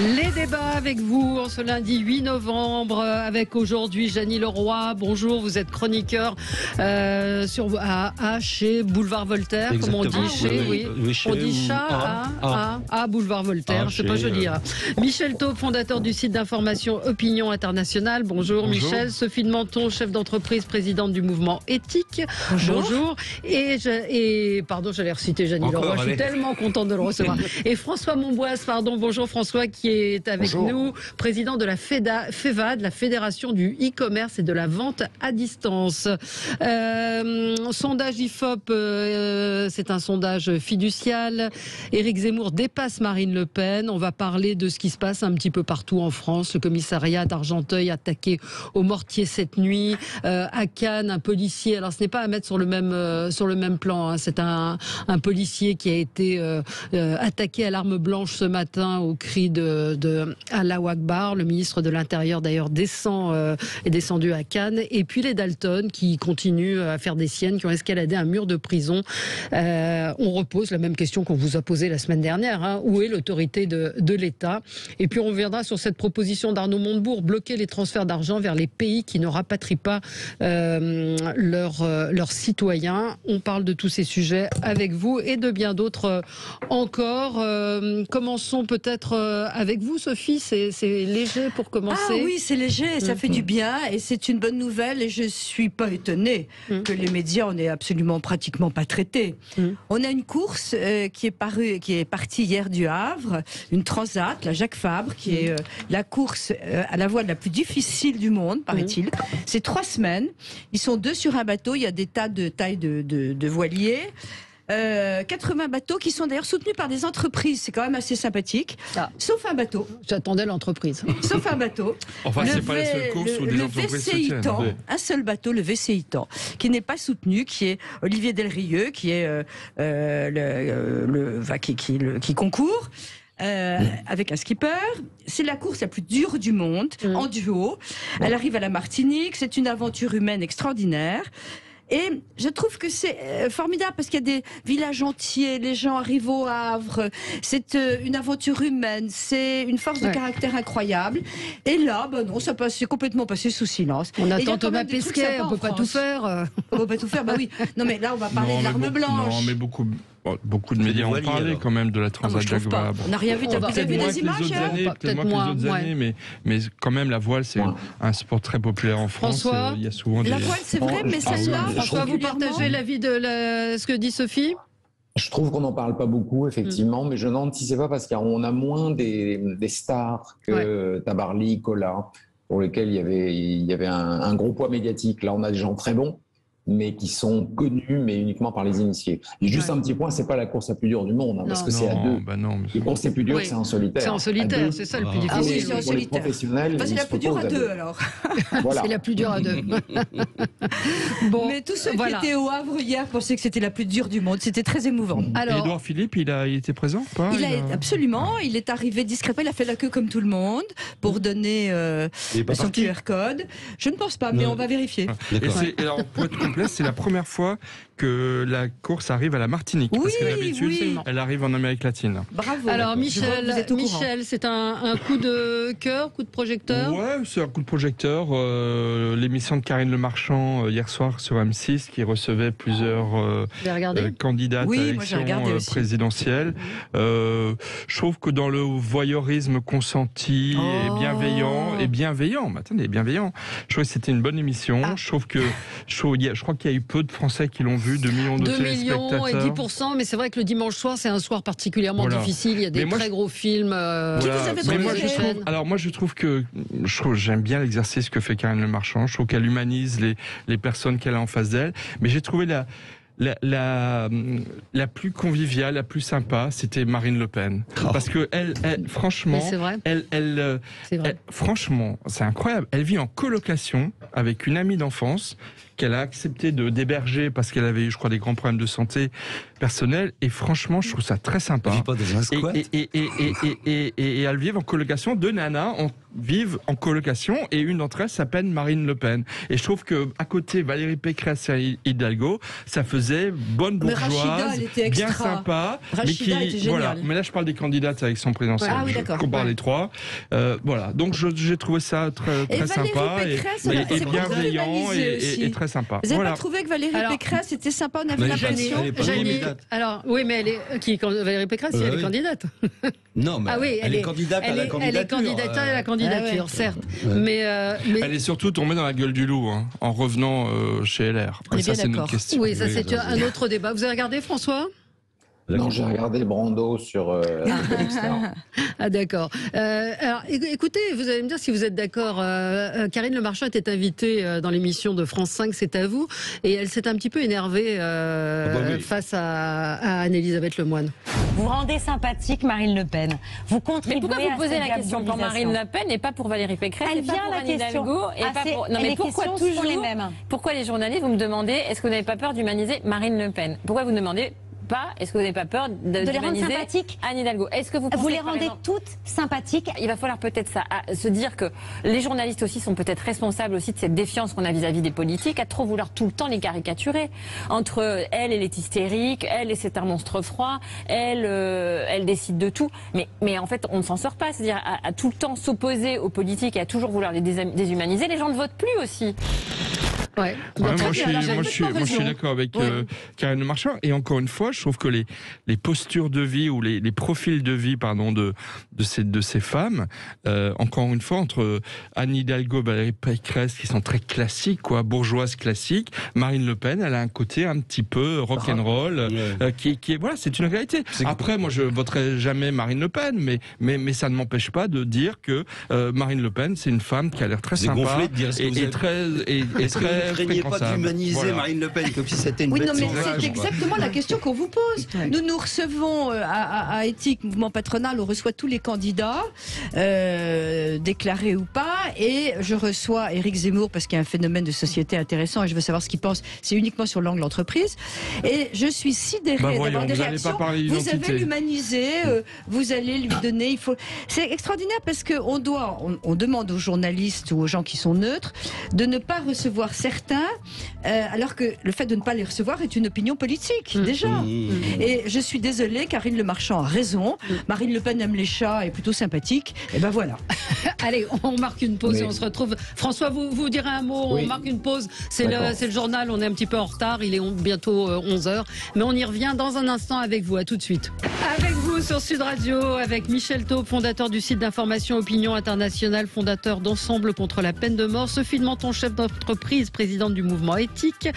Les débats avec vous en ce lundi 8 novembre, avec aujourd'hui Jeannie Leroy. Bonjour, vous êtes chroniqueur chez Boulevard Voltaire, exactement. Comme on dit chez, oui. On dit chat à Boulevard Voltaire, je sais pas joli. Michel Taube, fondateur du site d'information Opinion Internationale. Bonjour Michel. Sophie de Menton, chef d'entreprise, présidente du mouvement éthique. Bonjour. Et pardon, j'allais reciter Jeannie Leroy, je suis tellement contente de le recevoir. Et François Monboise, bonjour François, qui est avec nous, président de la FEVAD, la Fédération du e-commerce et de la vente à distance. Sondage IFOP, c'est un sondage fiducial. Éric Zemmour dépasse Marine Le Pen. On va parler de ce qui se passe un petit peu partout en France. Le commissariat d'Argenteuil attaqué au mortier cette nuit. À Cannes, un policier. Alors ce n'est pas à mettre sur le même plan. C'est un policier qui a été attaqué à l'arme blanche ce matin au cri de Allahu Akbar. Le ministre de l'Intérieur d'ailleurs est descendu à Cannes. Et puis les Dalton qui continuent à faire des siennes, qui ont escaladé un mur de prison. On repose la même question qu'on vous a posée la semaine dernière. Où est l'autorité de l'État? Et puis on reviendra sur cette proposition d'Arnaud Montebourg, bloquer les transferts d'argent vers les pays qui ne rapatrient pas leurs citoyens. On parle de tous ces sujets avec vous et de bien d'autres encore. Commençons peut-être avec vous, Sophie. C'est léger pour commencer. Ah oui, c'est léger, ça fait du bien et c'est une bonne nouvelle et je suis pas étonnée que les médias en aient absolument pratiquement pas traité. On a une course qui est partie hier du Havre, une transat, la Jacques Fabre, qui est la course à la voile la plus difficile du monde, paraît-il. C'est 3 semaines. Ils sont 2 sur un bateau. Il y a des tas de tailles de voiliers. 80 bateaux qui sont d'ailleurs soutenus par des entreprises, c'est quand même assez sympathique. Sauf un bateau. J'attendais l'entreprise. Sauf un bateau. Enfin, c'est pas la seule course où des entreprises soutiennent. Un seul bateau, le VCI Temps, qui n'est pas soutenu, qui est Olivier Delrieux, qui est qui concourt. Avec un skipper. C'est la course la plus dure du monde, en duo. Elle arrive à la Martinique, c'est une aventure humaine extraordinaire. Et je trouve que c'est formidable parce qu'il y a des villages entiers, les gens arrivent au Havre, c'est une aventure humaine, c'est une force de caractère incroyable. Et là, non, c'est complètement passé sous silence. On attend Thomas Pesquet, on peut pas tout faire. On peut pas tout faire, oui. Non mais là, on va parler de l'arme blanche. Non, mais beaucoup de médias ont parlé quand même de la Transat Jacques Vabre. On n'a rien vu, vous avez vu des images peut-être moins que les autres années, mais quand même la voile c'est un sport très populaire en France. François, il y a souvent la voile c'est vrai, mais celle-là, François, vous partagez l'avis de ce que dit Sophie? Je trouve qu'on n'en parle pas beaucoup, effectivement, mais je n'anticipais pas parce qu'on a moins des stars que Tabarly, Collat, pour lesquels il y avait un gros poids médiatique. Là, on a des gens très bons, mais qui sont connus, mais uniquement par les initiés. Et juste un petit point, c'est pas la course la plus dure du monde, parce que c'est à 2. Les courses les plus dures, c'est en solitaire. C'est en solitaire, c'est ça le plus difficile. Ah oui, c'est en solitaire. C'est la plus dure à 2, alors. C'est la plus dure à 2. Mais tous ceux qui étaient au Havre hier pensaient que c'était la plus dure du monde. C'était très émouvant. Alors, Édouard Philippe, il était présent ou pas? Absolument. Il est arrivé discrètement. Il a fait la queue comme tout le monde pour donner son QR code. Je ne pense pas, mais on va vérifier. Alors, pour être complet, c'est la première fois que la course arrive à la Martinique. Parce que d'habitude, elle arrive en Amérique latine. Bravo. Alors Michel, c'est un coup de cœur, coup de projecteur? Ouais, c'est un coup de projecteur. L'émission de Karine Le Marchand hier soir sur M6 qui recevait plusieurs candidats à l'élection présidentielle. Je trouve que dans le voyeurisme consenti et bienveillant, attendez, bienveillant. Je trouve que c'était une bonne émission. Je crois qu'il y a eu peu de Français qui l'ont vu, 2 millions de téléspectateurs. 2 millions et 10%, mais c'est vrai que le dimanche soir, c'est un soir particulièrement difficile. Il y a des très gros films. Moi, je trouve que j'aime bien l'exercice que fait Karine Le Marchand. Je trouve qu'elle humanise les personnes qu'elle a en face d'elle. Mais j'ai trouvé la plus conviviale, la plus sympa, c'était Marine Le Pen. Parce que franchement, franchement, c'est incroyable. Elle vit en colocation avec une amie d'enfance qu'elle a accepté d'héberger parce qu'elle avait eu, je crois, des grands problèmes de santé personnelle. Et franchement, je trouve ça très sympa. Pas dans un squat. Et elles vivent en colocation. 2 nanas vivent en colocation et une d'entre elles s'appelle Marine Le Pen. Et je trouve que à côté Valérie Pécresse et Hidalgo, ça faisait bonne bourgeoise, bien sympa. Rachida était géniale. Voilà. Mais là, je parle des candidates avec son présidentiel. Ah oui, d'accord. Je compare les trois. Voilà. Donc j'ai trouvé ça très sympa et bienveillant et très sympa. Vous n'avez pas trouvé que Valérie Pécresse était sympa? On avait l'impression. Alors oui, mais Valérie Pécresse, elle est candidate. Non, mais elle est candidate à la candidature. Elle est candidate à la candidature, certes. Mais elle est surtout tombée dans la gueule du loup en revenant chez LR. Ça, c'est une autre question. Oui, ça c'est un autre débat. Vous avez regardé, François ? Non, j'ai regardé Brando sur Ah d'accord. Alors écoutez, vous allez me dire si vous êtes d'accord. Karine Le Marchand était invitée dans l'émission de France 5, c'est à vous, et elle s'est un petit peu énervée face à Anne-Elisabeth Lemoine. Vous rendez sympathique Marine Le Pen. Vous contribuez. Mais pourquoi vous posez la question pour Marine Le Pen et pas pour Valérie Pécresse? Elle vient à la question. Non mais pourquoi toujours les mêmes? Pourquoi les journalistes, vous me demandez, est-ce que vous n'avez pas peur d'humaniser Marine Le Pen? Pourquoi vous ne demandez pas, est-ce que vous n'avez pas peur de les rendre sympathiques? Anne Hidalgo? Est-ce que vous les rendez toutes sympathiques? Il va falloir peut-être se dire que les journalistes aussi sont peut-être responsables aussi de cette défiance qu'on a vis-à-vis des politiques, à trop vouloir tout le temps les caricaturer. Entre elle est hystérique, elle c'est un monstre froid, elle décide de tout. Mais en fait, on ne s'en sort pas. C'est-à-dire à tout le temps s'opposer aux politiques et à toujours vouloir les déshumaniser, les gens ne votent plus aussi. Ouais. Moi, je suis d'accord avec Karine Le Marchand. Et encore une fois, je trouve que les postures de vie ou les profils de vie, pardon, de ces femmes, encore une fois, entre Anne Hidalgo, Valérie Pécresse, qui sont très classiques, bourgeoises classiques, Marine Le Pen, elle a un côté un petit peu rock'n'roll, qui est voilà, c'est une réalité. Après, moi, je voterai jamais Marine Le Pen, mais ça ne m'empêche pas de dire que Marine Le Pen, c'est une femme qui a l'air très sympa et très. Ne craignez pas d'humaniser Marine Le Pen comme si c'était une bête sauvage. Oui, non, mais c'est exactement la question qu'on vous pose. Nous recevons à Éthique, Mouvement Patronal, on reçoit tous les candidats, déclarés ou pas, et je reçois Éric Zemmour parce qu'il y a un phénomène de société intéressant et je veux savoir ce qu'il pense. C'est uniquement sur l'angle entreprise. Et je suis sidérée d'avoir des réactions. Vous avez l'humanisé, vous allez lui donner. C'est extraordinaire parce qu'on demande aux journalistes ou aux gens qui sont neutres de ne pas recevoir certains, alors que le fait de ne pas les recevoir est une opinion politique, déjà. Et je suis désolée, Karine Le Marchand a raison. Marine Le Pen aime les chats, est plutôt sympathique. Et ben voilà. Allez, on marque une pause et on se retrouve. François, vous direz un mot, on marque une pause. C'est le journal, on est un petit peu en retard, il est bientôt 11h. Mais on y revient dans un instant avec vous. À tout de suite. Avec vous sur Sud Radio, avec Michel Taube, fondateur du site d'information Opinion Internationale, fondateur d'Ensemble contre la peine de mort, Sophie de Menton, chef d'entreprise, présidente du mouvement éthique,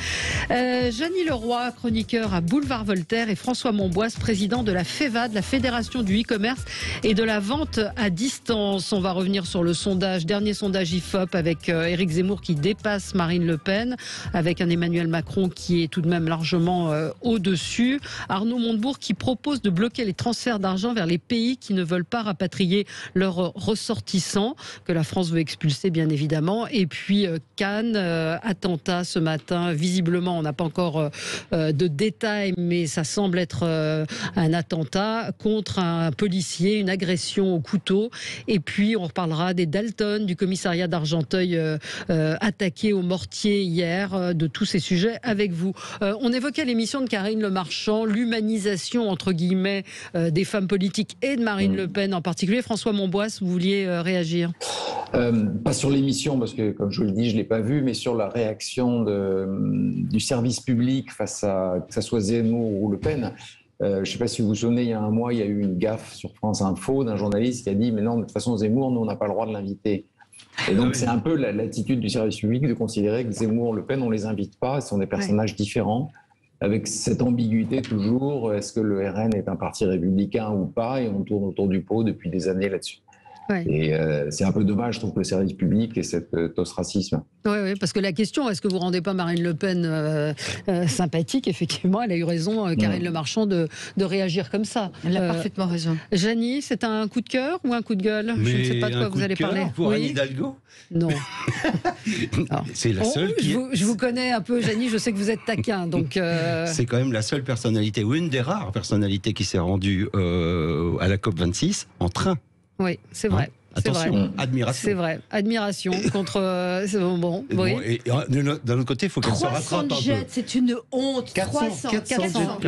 Jeannie Leroy, chroniqueur à Boulevard Voltaire, et François Monboisse, président de la FEVAD, la Fédération du e-commerce et de la vente à distance. On va revenir sur le sondage, dernier sondage IFOP, avec Éric Zemmour qui dépasse Marine Le Pen, avec un Emmanuel Macron qui est tout de même largement au-dessus. Arnaud Montebourg qui propose de bloquer les transferts d'argent vers les pays qui ne veulent pas rapatrier leurs ressortissants, que la France veut expulser bien évidemment. Et puis Cannes, attentat ce matin, visiblement on n'a pas encore de détails, mais ça semble être un attentat contre un policier, une agression au couteau. Et puis on reparlera des Dalton, du commissariat d'Argenteuil attaqué au mortier hier, de tous ces sujets avec vous. On évoquait l'émission de Karine Le Marchand, l'humanisation entre guillemets des femmes politiques et de Marine Le Pen en particulier. François Monboisse, vous vouliez réagir? Pas sur l'émission, parce que comme je vous le dis, je ne l'ai pas vue, mais sur la réaction du service public face à que ça soit Zemmour ou Le Pen. Je ne sais pas si vous vous souvenez, il y a un mois, il y a eu une gaffe sur France Info d'un journaliste qui a dit « Mais non, de toute façon, Zemmour, nous, on n'a pas le droit de l'inviter ». Et donc, c'est un peu l'attitude du service public de considérer que Zemmour, Le Pen, on ne les invite pas, ce sont des personnages différents, avec cette ambiguïté toujours, est-ce que le RN est un parti républicain ou pas? Et on tourne autour du pot depuis des années là-dessus. Ouais. Et c'est un peu dommage, je trouve, le service public et cet ostracisme. Oui, parce que la question, est-ce que vous ne rendez pas Marine Le Pen sympathique? Effectivement, elle a eu raison, Karine Le Marchand, de réagir comme ça. Elle a parfaitement raison. Jeannie, c'est un coup de cœur ou un coup de gueule? Je ne sais pas de quoi vous allez parler. Pour Anne Hidalgo? Non. C'est la seule qui... Je vous connais un peu, Jeannie, je sais que vous êtes taquin. Donc c'est quand même la seule personnalité, ou une des rares personnalités qui s'est rendue à la COP26 en train. Oui, c'est vrai. Attention, vrai. Admiration. C'est vrai, admiration contre. Bon, oui. Et d'un autre côté, il faut qu'elle se rattrape un peu. C'est une honte. 400 jets.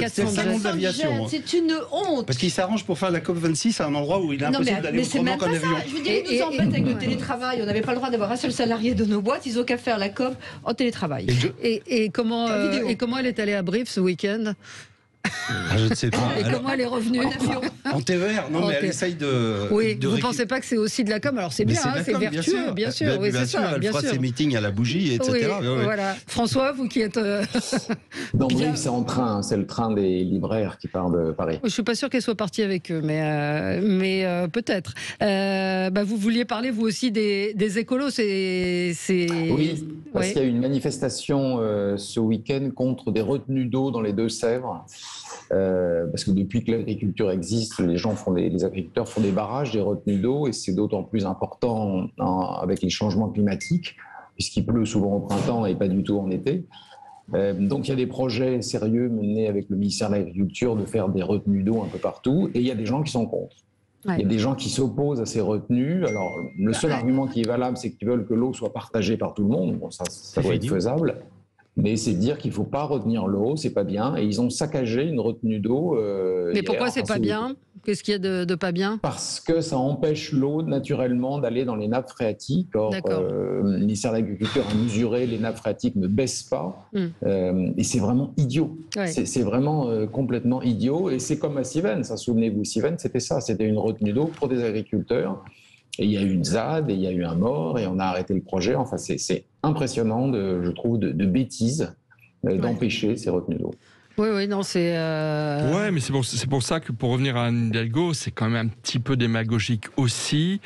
C'est le salon de l'aviation. C'est une honte. Parce qu'il s'arrange pour faire la COP26 à un endroit où il est impossible d'aller autrement qu'en avion. Je veux dire, ils nous embêtent avec le télétravail. On n'avait pas le droit d'avoir un seul salarié de nos boîtes. Ils n'ont qu'à faire la COP en télétravail. Et comment elle est allée à Brive ce week-end? Je ne sais pas. Et comment elle est revenue? En TER? Non, mais elle essaye de... Oui, vous ne pensez pas que c'est aussi de la com? Alors c'est bien, c'est vertueux, bien sûr. Oui, bien sûr, elle fera ses meetings à la bougie, etc. Voilà. François, vous qui êtes... Non, Brive, c'est en train, c'est le train des libraires qui part de Paris. Je ne suis pas sûre qu'elle soit partie avec eux, mais peut-être. Vous vouliez parler, vous aussi, des écolos. Oui, parce qu'il y a eu une manifestation ce week-end contre des retenues d'eau dans les Deux-Sèvres. Parce que depuis que l'agriculture existe, les agriculteurs font des barrages, des retenues d'eau, et c'est d'autant plus important avec les changements climatiques, puisqu'il pleut souvent au printemps et pas du tout en été. Donc il y a des projets sérieux menés avec le ministère de l'Agriculture de faire des retenues d'eau un peu partout, et il y a des gens qui sont contre. Ouais. Il y a des gens qui s'opposent à ces retenues. Alors le seul argument qui est valable, c'est qu'ils veulent que l'eau soit partagée par tout le monde. Bon, ça doit être faisable. Mais c'est dire qu'il ne faut pas retenir l'eau, c'est pas bien. Et ils ont saccagé une retenue d'eau. Mais pourquoi c'est pas bien? Qu'est-ce qu'il y a de pas bien? Parce que ça empêche l'eau naturellement d'aller dans les nappes phréatiques. Or, le ministère de l'Agriculture a mesuré, les nappes phréatiques ne baissent pas. Et c'est vraiment idiot. Ouais. C'est vraiment complètement idiot. Et c'est comme à Cévennes. Souvenez-vous, Cévennes, c'était ça. C'était une retenue d'eau pour des agriculteurs. Et il y a eu une ZAD, et il y a eu un mort, et on a arrêté le projet. Enfin, c'est impressionnant, je trouve, de bêtises d'empêcher ces retenues d'eau. Oui, non, c'est... Ouais, mais c'est pour ça que, pour revenir à Anne Hidalgo, c'est quand même un petit peu démagogique aussi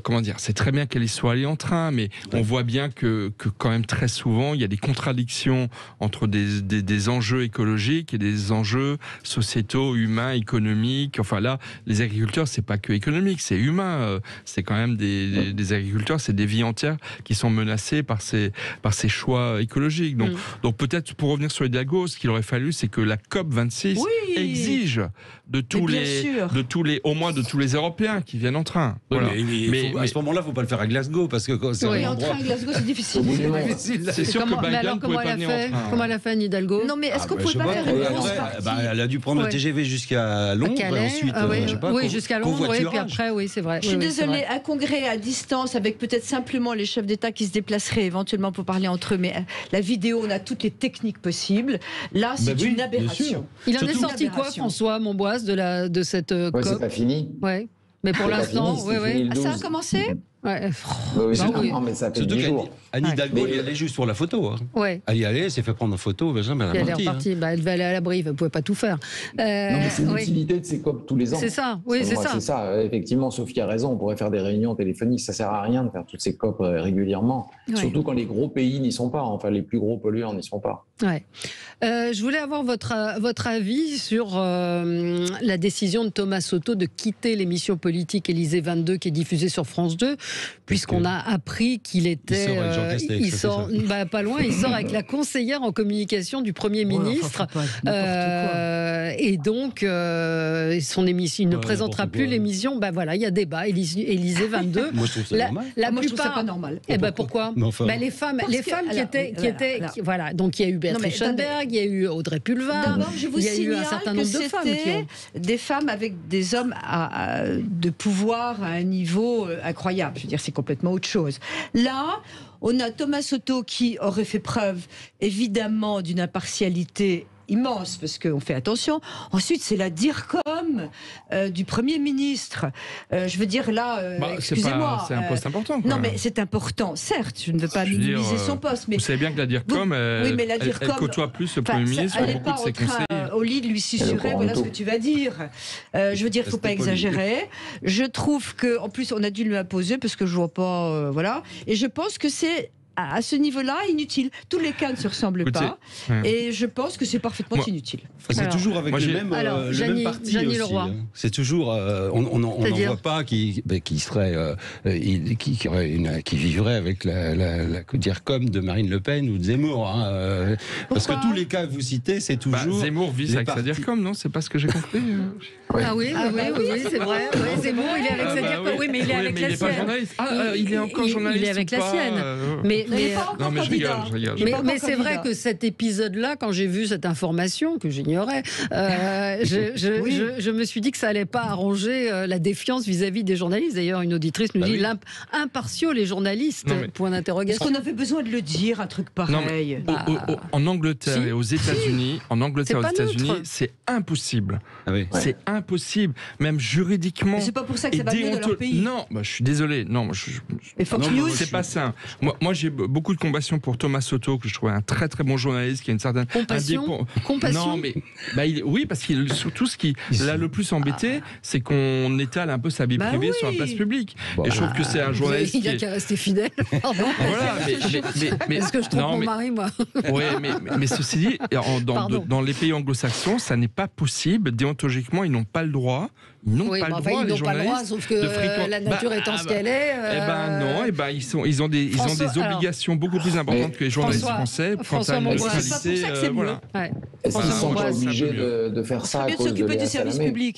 comment dire, c'est très bien qu'elle y soit allée en train, mais on voit bien que quand même très souvent, il y a des contradictions entre des enjeux écologiques et des enjeux sociétaux, humains, économiques. Enfin là, les agriculteurs, c'est pas que économique, c'est humain. C'est quand même des agriculteurs, c'est des vies entières qui sont menacées par ces choix écologiques. Donc peut-être, pour revenir sur Hidalgo, ce qu'il aurait fallu, c'est que la COP26 exige au moins de tous les Européens qui viennent en train. Voilà. Mais à ce moment-là, il ne faut pas le faire à Glasgow, parce que c'est un endroit... en train à Glasgow, c'est difficile. C'est sûr que Biden ne pouvait pas venir en train. Comment elle a fait, Anne Hidalgo? Non, mais est-ce qu'on ne pouvait pas faire une grosse partie? Elle a dû prendre le TGV jusqu'à Londres, et ensuite, je sais pas, jusqu'à Londres, et puis après, oui, c'est vrai. Je suis désolée, un congrès à distance, avec peut-être simplement les chefs d'État qui se déplaceraient éventuellement pour parler entre eux, mais la vidéo, on a toutes les techniques possibles. Là, c'est une aberration. Il en est sorti quoi, François Monboise, de cette COP? C'est pas fini. Ouais. Mais pour l'instant, ça a commencé? Ouais. Mais ça fait 10 jours. Anne Hidalgo, elle est juste pour la photo. Elle y allait, elle s'est fait prendre en photo, elle est repartie. Elle devait aller à la Brive, elle ne pouvait pas tout faire. Non, mais c'est l'utilité de ces COP tous les ans. C'est ça, c'est ça. Effectivement, Sophie a raison, on pourrait faire des réunions téléphoniques, ça ne sert à rien de faire toutes ces COP régulièrement. Surtout quand les gros pays n'y sont pas, enfin les plus gros pollueurs n'y sont pas. Je voulais avoir votre avis sur la décision de Thomas Soto de quitter l'émission politique Élysée 22 qui est diffusée sur France 2, puisqu'on a appris qu'il était... Il sort pas loin, il sort avec la conseillère en communication du Premier ministre. Et donc, son émission, il ne présentera plus l'émission. Il y a débat, Élysée 22. Moi, je trouve ça normal. Moi, je trouve ça pas normal. Pourquoi? Les femmes qui étaient... Voilà, donc il y a eu Béatrice Schoenberg, il y a eu Audrey Pulvar, il y a eu un certain nombre de femmes qui ont... des femmes avec des hommes de pouvoir à un niveau incroyable. Je veux dire, c'est complètement autre chose. Là, on a Thomas Soto qui aurait fait preuve, évidemment, d'une impartialité immense parce qu'on fait attention. Ensuite, c'est la DIRCOM du Premier ministre. Je veux dire là, excusez-moi. C'est un poste important. Quoi. Non, mais c'est important, certes. Je ne veux pas minimiser son poste. Mais vous savez bien que la DIRCOM, elle côtoie plus le Premier ministre que beaucoup de ses conseillers. Au lit de lui susurrer, voilà ce que tu vas dire. Je veux dire, il ne faut pas exagérer. Je trouve qu'en plus, on a dû lui imposer parce que je ne vois pas. Voilà. Et je pense que c'est à ce niveau-là inutile. Tous les cas ne se ressemblent pas. Et je pense que c'est parfeaurait inutile. C'est toujours avec le même parti aussi. Leroy. C'est toujours, on n'en voit pas qui vivrait avec la DIRCOM de Marine Le Pen ou de Zemmour. Parce que tous les cas que vous citez, c'est toujours... Zemmour vit avec sa DIRCOM, non? C'est pas ce que j'ai compris. Ah oui, c'est vrai. Zemmour, il est avec sa DIRCOM. Oui, mais il est avec la sienne. Il est encore journaliste. Il est avec la sienne. Mais c'est vrai que cet épisode-là, quand j'ai vu cette information que j'ignorais, je me suis dit que ça allait pas arranger la défiance vis-à-vis des journalistes. D'ailleurs, une auditrice nous dit impartiaux les journalistes. Point d'interrogation. Est-ce qu'on avait besoin de le dire, un truc pareil? En Angleterre et aux États-Unis, c'est impossible. C'est impossible, même juridiquement. C'est pas pour ça que ça va mieux dans leur pays. Non, je suis désolé. Non, c'est pas ça. Moi, j'ai beaucoup de compassion pour Thomas Soto, que je trouvais un très très bon journaliste, qui a une certaine compassion. Non, mais oui, parce qu'il surtout ce qui l'a le plus embêté, c'est qu'on étale un peu sa vie privée sur la place publique. Et je trouve que c'est un journaliste qui est resté fidèle. Pardon. Voilà, mais est-ce que je trompe mon mari, moi? Oui, mais ceci dit, dans les pays anglo-saxons, ça n'est pas possible. Déontologiquement, ils n'ont pas le droit. Ils n'ont pas le droit, les journalistes, sauf que la nature étant ce qu'elle est. Ils ont des obligations beaucoup plus importantes que les journalistes français quant à une neutralité. Est-ce qu'ils sont pas obligés de faire ça à cause de Léa Salamé?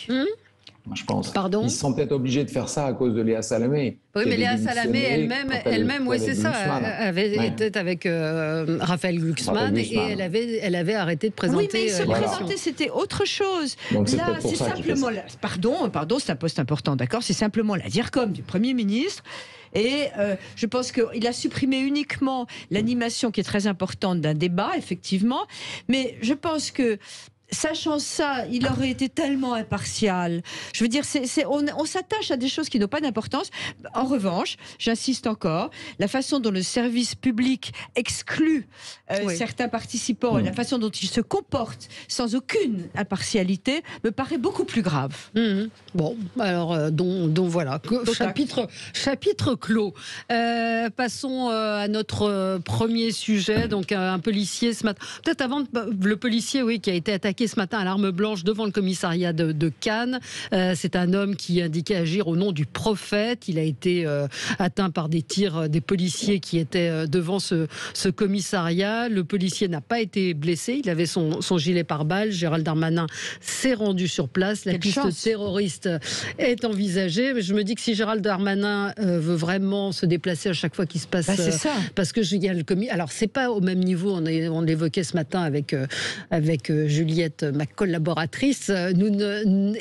Je pense. Pardon. Ils sont peut-être obligés de faire ça à cause de Léa Salamé. Oui, mais Léa Salamé elle-même, oui, c'est ça, était avec Raphaël Glucksmann et elle avait arrêté de présenter. Oui, mais se présenter, c'était autre chose. Donc là, c'est simplement. Pardon, c'est un poste important, d'accord. C'est simplement la DIRCOM du Premier ministre. Et je pense qu'il a supprimé uniquement l'animation qui est très importante d'un débat, effectivement. Mais je pense que sachant ça, il aurait été tellement impartial. Je veux dire, on s'attache à des choses qui n'ont pas d'importance. En revanche, j'insiste encore, la façon dont le service public exclut certains participants, la façon dont ils se comportent sans aucune impartialité, me paraît beaucoup plus grave. Bon, alors, donc voilà, chapitre clos. Passons à notre premier sujet, donc un policier ce matin. Peut-être avant, le policier, qui a été attaqué ce matin à l'arme blanche devant le commissariat de Cannes. C'est un homme qui indiquait agir au nom du prophète. Il a été atteint par des tirs des policiers qui étaient devant ce commissariat. Le policier n'a pas été blessé. Il avait son gilet pare-balles. Gérald Darmanin s'est rendu sur place. La piste terroriste est envisagée. Mais je me dis que si Gérald Darmanin veut vraiment se déplacer à chaque fois qu'il se passe... c'est ça. Parce que il y a le alors, c'est pas au même niveau. On l'évoquait ce matin avec Juliette, ma collaboratrice.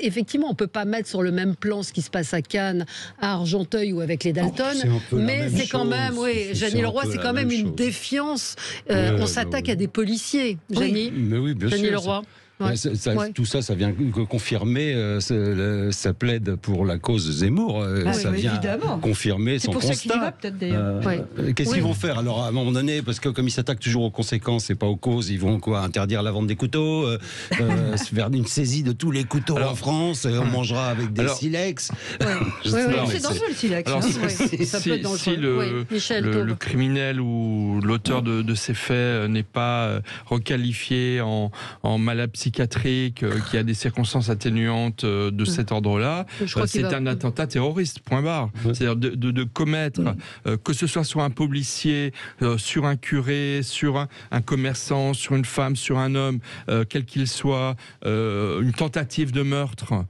Effectivement, on ne peut pas mettre sur le même plan ce qui se passe à Cannes, à Argenteuil ou avec les Dalton, mais c'est quand même, Jeannie Leroy, c'est quand même une défiance. On s'attaque à des policiers, Jeannie. Mais oui, bien sûr. Leroy. Tout ça, ça vient confirmer sa plaide pour la cause Zemmour. Ça vient confirmer son constat. C'est pour ça qu'il y va, peut-être, d'ailleurs. Qu'est-ce qu'ils vont faire? Alors, à un moment donné, parce que comme ils s'attaquent toujours aux conséquences et pas aux causes, ils vont interdire la vente des couteaux, faire une saisie de tous les couteaux en France, on mangera avec des silex. C'est dangereux, le silex. Si le criminel ou l'auteur de ces faits n'est pas requalifié en malade psychiatrique, qui a des circonstances atténuantes de cet ordre-là, c'est un attentat terroriste, point barre. C'est-à-dire de commettre, que ce soit sur un policier, sur un curé, sur un commerçant, sur une femme, sur un homme, quel qu'il soit, une tentative de meurtre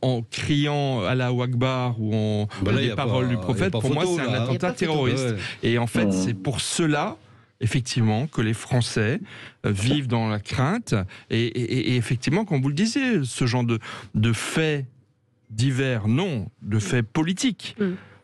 en criant Allahu Akbar ou en les paroles du prophète, pour moi c'est un attentat terroriste. Et en fait, c'est pour cela effectivement que les Français vivent dans la crainte et effectivement, comme vous le disiez, ce genre de faits divers, non, de faits politiques.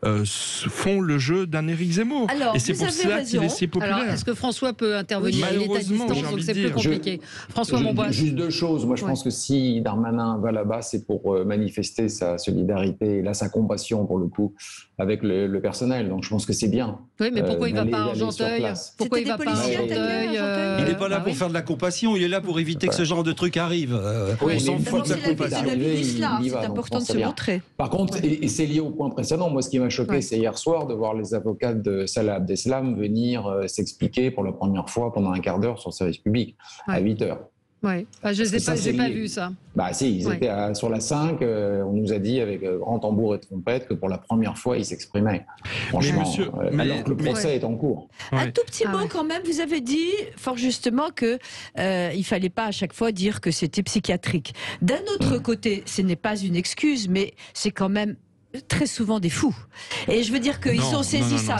font le jeu d'un Éric Zemmour. Alors, et c'est pour cela qu'il est si populaire. Alors, est-ce que François peut intervenir? Il est à distance, donc c'est plus compliqué. François Monbois. Juste deux choses. Moi, je pense que si Darmanin va là-bas, c'est pour manifester sa solidarité et là, sa compassion, pour le coup, avec le personnel. Donc, je pense que c'est bien. Oui, mais pourquoi il ne va pas à Argenteuil? Pourquoi il va pas à Argenteuil? Il n'est pas là pour faire de la compassion, il est là pour éviter que ce genre de truc arrive. On s'en fout de la compassion. C'est important de se montrer. Par contre, et c'est lié au point précédent, moi, ce qui m'a choqué, c'est hier soir de voir les avocats de Salah Abdeslam venir s'expliquer pour la première fois pendant un quart d'heure sur le service public, à 8h. Oui, je n'ai pas vu ça. Bah si, ils étaient sur la 5, on nous a dit avec grand tambour et trompette que pour la première fois, ils s'exprimaient. Franchement, alors que le procès est en cours. Un tout petit mot quand même, vous avez dit fort justement qu'il ne fallait pas à chaque fois dire que c'était psychiatrique. D'un autre côté, ce n'est pas une excuse, mais c'est quand même très souvent des fous. Et je veux dire qu'ils ont saisi ça.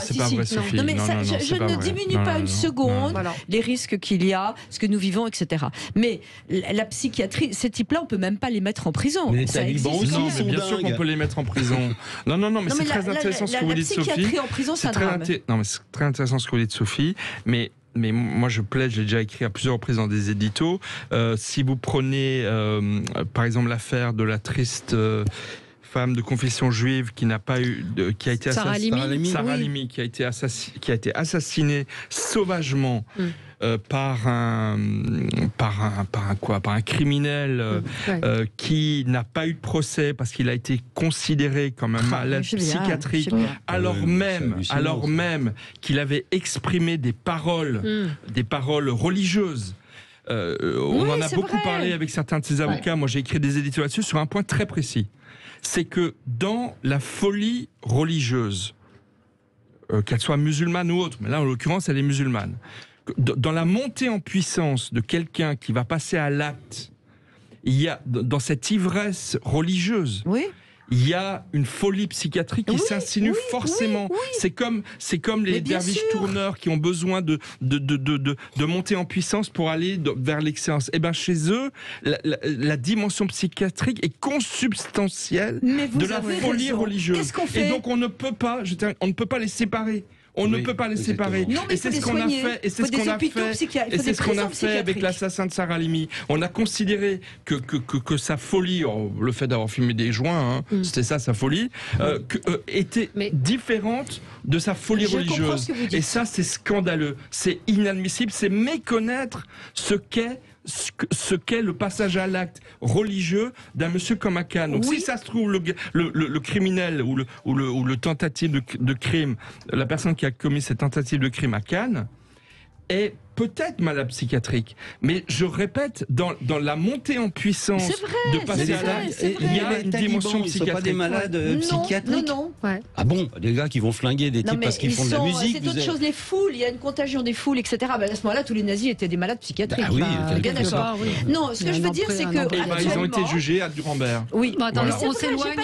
Non, mais je ne diminue pas une seconde les risques qu'il y a, ce que nous vivons, etc. Mais la psychiatrie, ces types-là, on ne peut même pas les mettre en prison. Mais les talibans aussi sont bien sûr qu'on peut les mettre en prison. Non, mais c'est très intéressant ce que vous dites, Sophie. La psychiatrie en prison, c'est un drame. Non, mais c'est très intéressant ce que vous dites, Sophie. Mais moi, je plaide, j'ai déjà écrit à plusieurs reprises dans des éditos. Si vous prenez, par exemple, l'affaire de la triste femme de confession juive qui n'a pas eu, qui a été assassinée, qui a été assassinée sauvagement par un criminel qui n'a pas eu de procès parce qu'il a été considéré comme un malade psychiatrique, alors même qu'il avait exprimé des paroles religieuses. On en a beaucoup parlé avec certains de ses avocats. Moi, j'ai écrit des éditos là-dessus sur un point très précis. C'est que dans la folie religieuse, qu'elle soit musulmane ou autre, mais là en l'occurrence elle est musulmane, dans la montée en puissance de quelqu'un qui va passer à l'acte, il y a dans cette ivresse religieuse, il y a une folie psychiatrique qui s'insinue forcément. C'est comme les derviches tourneurs qui ont besoin de monter en puissance pour aller vers l'excellence. Et bien chez eux, la dimension psychiatrique est consubstantielle de la folie religieuse. Qu'est-ce qu'on fait ? Et donc on ne peut pas les séparer. On ne peut pas les séparer. Non, et c'est ce qu'on a fait. Et c'est ce qu'on a fait avec l'assassin de Sarah Halimi. On a considéré que sa folie, le fait d'avoir fumé des joints, c'était ça sa folie, était différente de sa folie religieuse. Et ça, c'est scandaleux. C'est inadmissible. C'est méconnaître ce qu'est le passage à l'acte religieux d'un monsieur comme Hakan. Donc si ça se trouve, le criminel ou le tentative de crime, la personne qui a commis cette tentative de crime à Cannes, est peut-être malade psychiatrique, mais je répète, dans la montée en puissance de passer à l'acte, il y a une dimension psychiatrique. Ils ne sont pas des malades psychiatriques. Non. Ah bon, des gars qui vont flinguer des types parce qu'ils font de la musique. C'est autre chose, les foules, il y a une contagion des foules, etc. À ce moment-là, tous les nazis étaient des malades psychiatriques. Ah oui, bien d'accord. Non, ce que je veux dire, c'est que ils ont été jugés à Nuremberg. Oui, on s'éloigne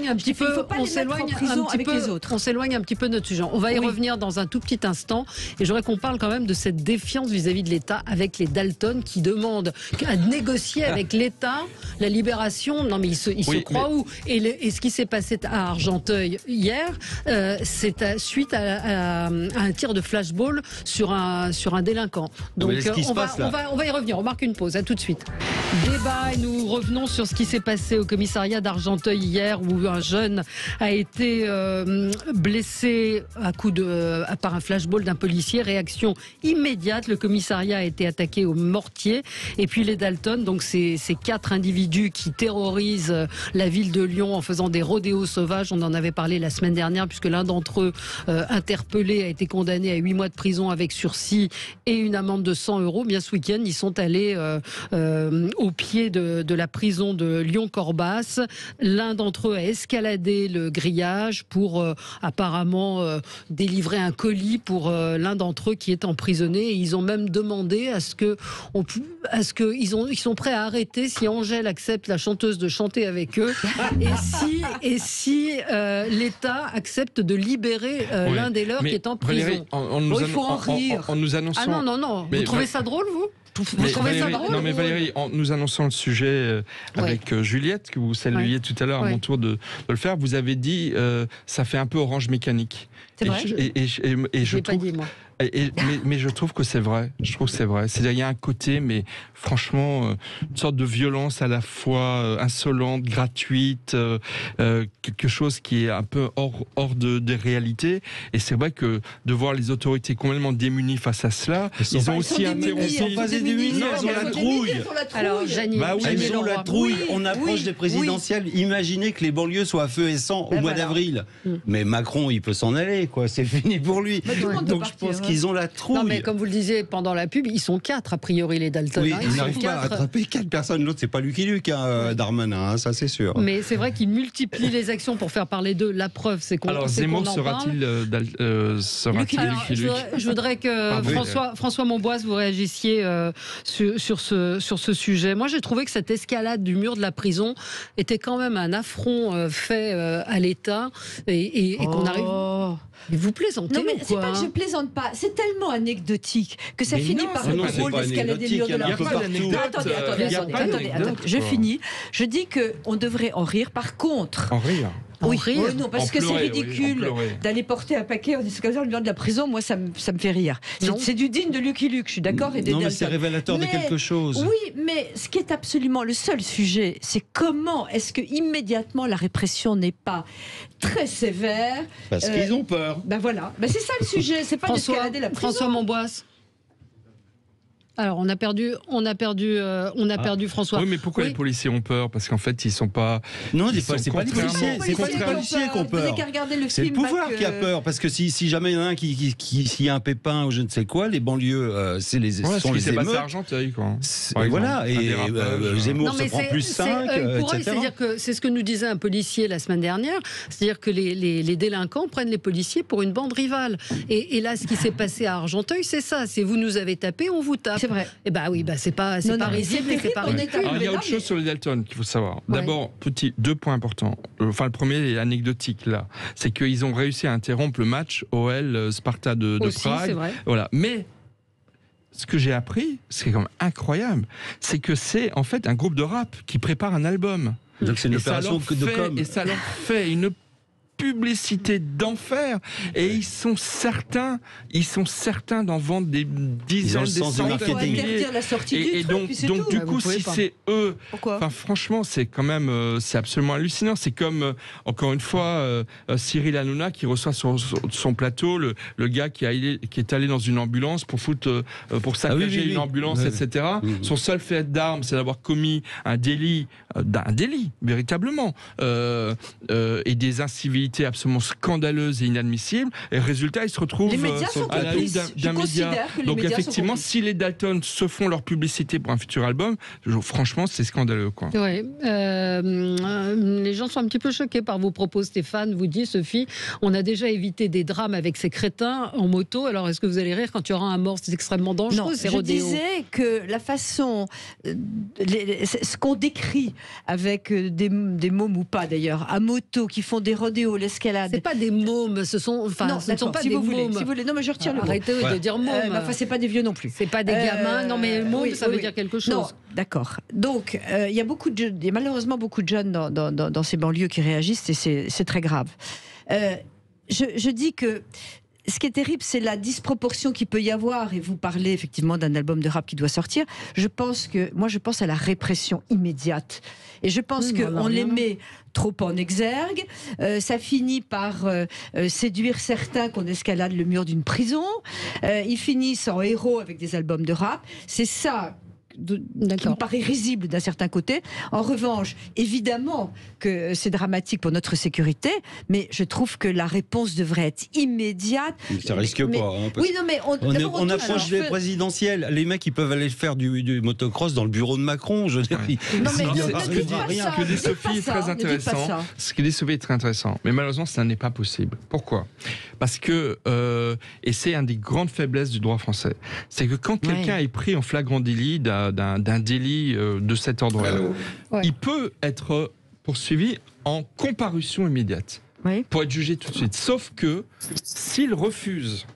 un petit peu. On s'éloigne un petit peu de notre sujet. On va y revenir dans un tout petit instant, et j'aimerais qu'on parle quand même de cette défiance vis-à-vis de l'État avec les Dalton qui demandent à négocier avec l'État la libération. Non mais ils se croient où ? Et ce qui s'est passé à Argenteuil hier, c'est suite à un tir de flashball sur un délinquant. Donc on va y revenir, on marque une pause, à tout de suite. Débat, et nous revenons sur ce qui s'est passé au commissariat d'Argenteuil hier où un jeune a été blessé par un flashball d'un policier. Réaction immédiate, le commissariat a été attaqué au mortier. Et puis les Dalton, donc ces 4 individus qui terrorisent la ville de Lyon en faisant des rodéos sauvages. On en avait parlé la semaine dernière puisque l'un d'entre eux, interpellé, a été condamné à 8 mois de prison avec sursis et une amende de 100 €. Bien ce week-end, ils sont allés au pied de la prison de Lyon-Corbas. L'un d'entre eux a escaladé le grillage pour apparemment délivrer un colis pour l'un d'entre eux qui est emprisonné. Et ils ont même demandé à ce que ils sont prêts à arrêter si Angèle accepte, la chanteuse, de chanter avec eux et si l'État accepte de libérer l'un des leurs qui est en prison. Valérie, il faut en rire. En nous annonçant. Ah non. Vous trouvez ça drôle, vous ? Vous trouvez ça drôle? Non, mais Valérie, en nous annonçant le sujet avec Juliette, que vous saluiez tout à l'heure à mon tour de le faire, vous avez dit ça fait un peu Orange Mécanique. C'est vrai. Et je trouve. Pas dit, moi. Mais je trouve que c'est vrai. Je trouve que c'est vrai. C'est-à-dire, il y a un côté, mais franchement, une sorte de violence à la fois insolente, gratuite, quelque chose qui est un peu hors des réalités. Et c'est vrai que de voir les autorités complètement démunies face à cela, ils ont aussi interrompu. Ils sont pas démunis, ils ont la trouille. Alors, Janine, bah oui, ils ont la trouille. On approche des présidentielles. Imaginez que les banlieues soient à feu et sang au mois d'avril. Mais Macron, il peut s'en aller, quoi. C'est fini pour lui. Donc je pense qu'ils ont la trouille. Non, mais comme vous le disiez pendant la pub, ils sont 4 a priori, les Dalton. Oui, ils n'arrivent pas à attraper 4 personnes. L'autre, c'est pas Lucky Luke, Darmanin, ça c'est sûr. Mais c'est vrai qu'ils multiplient les actions pour faire parler d'eux. La preuve, c'est qu'on. Alors Zemmour sera-t-il Lucky Luke? Je voudrais que François Monboise, vous réagissiez sur ce sujet. Moi, j'ai trouvé que cette escalade du mur de la prison était quand même un affront fait à l'État et qu'on arrive. Mais vous plaisantez? Non, mais ou c'est quoi, pas que je plaisante pas. C'est tellement anecdotique que ça finit par être drôle d'escalader le mur de la prison. Attendez. Je finis. Je dis qu'on devrait en rire. Par contre. En rire? Oui, non, parce que c'est ridicule d'aller porter un paquet en escaladant le mur de la prison. Moi, ça me fait rire. C'est du digne de Lucky Luke, je suis d'accord. Non, mais c'est révélateur de quelque chose. Oui, mais ce qui est absolument le seul sujet, c'est comment est-ce que immédiatement la répression n'est pas très sévère. Parce qu'ils ont peur. Ben voilà, c'est ça le sujet. C'est pas d'escalader la prison. François Monboise. Alors, on a perdu François. Oui, mais pourquoi les policiers ont peur? Parce qu'en fait, ils sont pas. Non, c'est pas les policiers. C'est pas les policiers qui ont peur. C'est le pouvoir qui a peur. Parce que si jamais il y en a un s'il y a un pépin ou je ne sais quoi, les banlieues, sont les émeutes. C'est passé à Argenteuil, quoi. Voilà. Et Zemmour se prend plus 5. C'est-à-dire que c'est ce que nous disait un policier la semaine dernière. C'est-à-dire que les délinquants prennent les policiers pour une bande rivale. Et là, ce qui s'est passé à Argenteuil, c'est ça. C'est vous nous avez tapé, on vous tape. C'est vrai. Eh ben oui, c'est pas risible, c'est pas ridicule. Alors, il y a autre chose sur les Dalton qu'il faut savoir. D'abord, deux points importants. Enfin, le premier est anecdotique là, c'est qu'ils ont réussi à interrompre le match OL Sparta de Prague. C'est vrai. Voilà. Mais ce que j'ai appris, c'est quand même incroyable, c'est que c'est en fait un groupe de rap qui prépare un album. Donc c'est une opération de com. Et ça leur fait une publicité d'enfer, et ils sont certains d'en vendre des dizaines, des centaines de milliers. Et donc du coup, si c'est eux, franchement, c'est quand même, c'est absolument hallucinant. C'est comme encore une fois Cyril Hanouna qui reçoit sur son plateau le gars qui est allé dans une ambulance pour saccager une ambulance, etc. Son seul fait d'arme, c'est d'avoir commis un délit véritablement, et des incivilités absolument scandaleuses et inadmissibles, et résultat il se retrouve à la une d'un média. Donc effectivement, si les Dalton se font leur publicité pour un futur album, franchement c'est scandaleux, quoi. Ouais. Les gens sont un petit peu choqués par vos propos. Stéphane vous dit: Sophie, on a déjà évité des drames avec ces crétins en moto, alors est-ce que vous allez rire quand il y aura un mort? C'est extrêmement dangereux. Non, je disais que la façon, ce qu'on décrit avec des mômes ou pas d'ailleurs, à moto, qui font des rodéos, l'escalade. C'est pas des mômes, ce ne sont pas des mômes. Si vous voulez, non, mais je retire le mot. Arrêtez de dire mômes. C'est pas des vieux non plus. C'est pas des gamins. Non, mais mômes, ça veut dire quelque chose. Non, d'accord. Donc, il y a malheureusement beaucoup de jeunes dans ces banlieues qui réagissent, et c'est très grave. Je dis que ce qui est terrible, c'est la disproportion qu'il peut y avoir. Et vous parlez effectivement d'un album de rap qui doit sortir. Je pense à la répression immédiate. Et je pense qu'on les met trop en exergue. Ça finit par séduire certains qu'on escalade le mur d'une prison. Ils finissent en héros avec des albums de rap. C'est ça qui me paraît risible d'un certain côté. En revanche, évidemment que c'est dramatique pour notre sécurité, mais je trouve que la réponse devrait être immédiate. Ça risque pas. Oui, non, mais on approche des présidentielles. Les mecs, ils peuvent aller faire du motocross dans le bureau de Macron. Je veux dire, ce que dit Sophie est très intéressant. Ce que dit Sophie est très intéressant. Mais malheureusement, ça n'est pas possible. Pourquoi? Parce que, et c'est une des grandes faiblesses du droit français, c'est que quand quelqu'un est pris en flagrant délit d'un délit de cet ordre-là, il peut être poursuivi en comparution immédiate pour être jugé tout de suite. Sauf que s'il refuse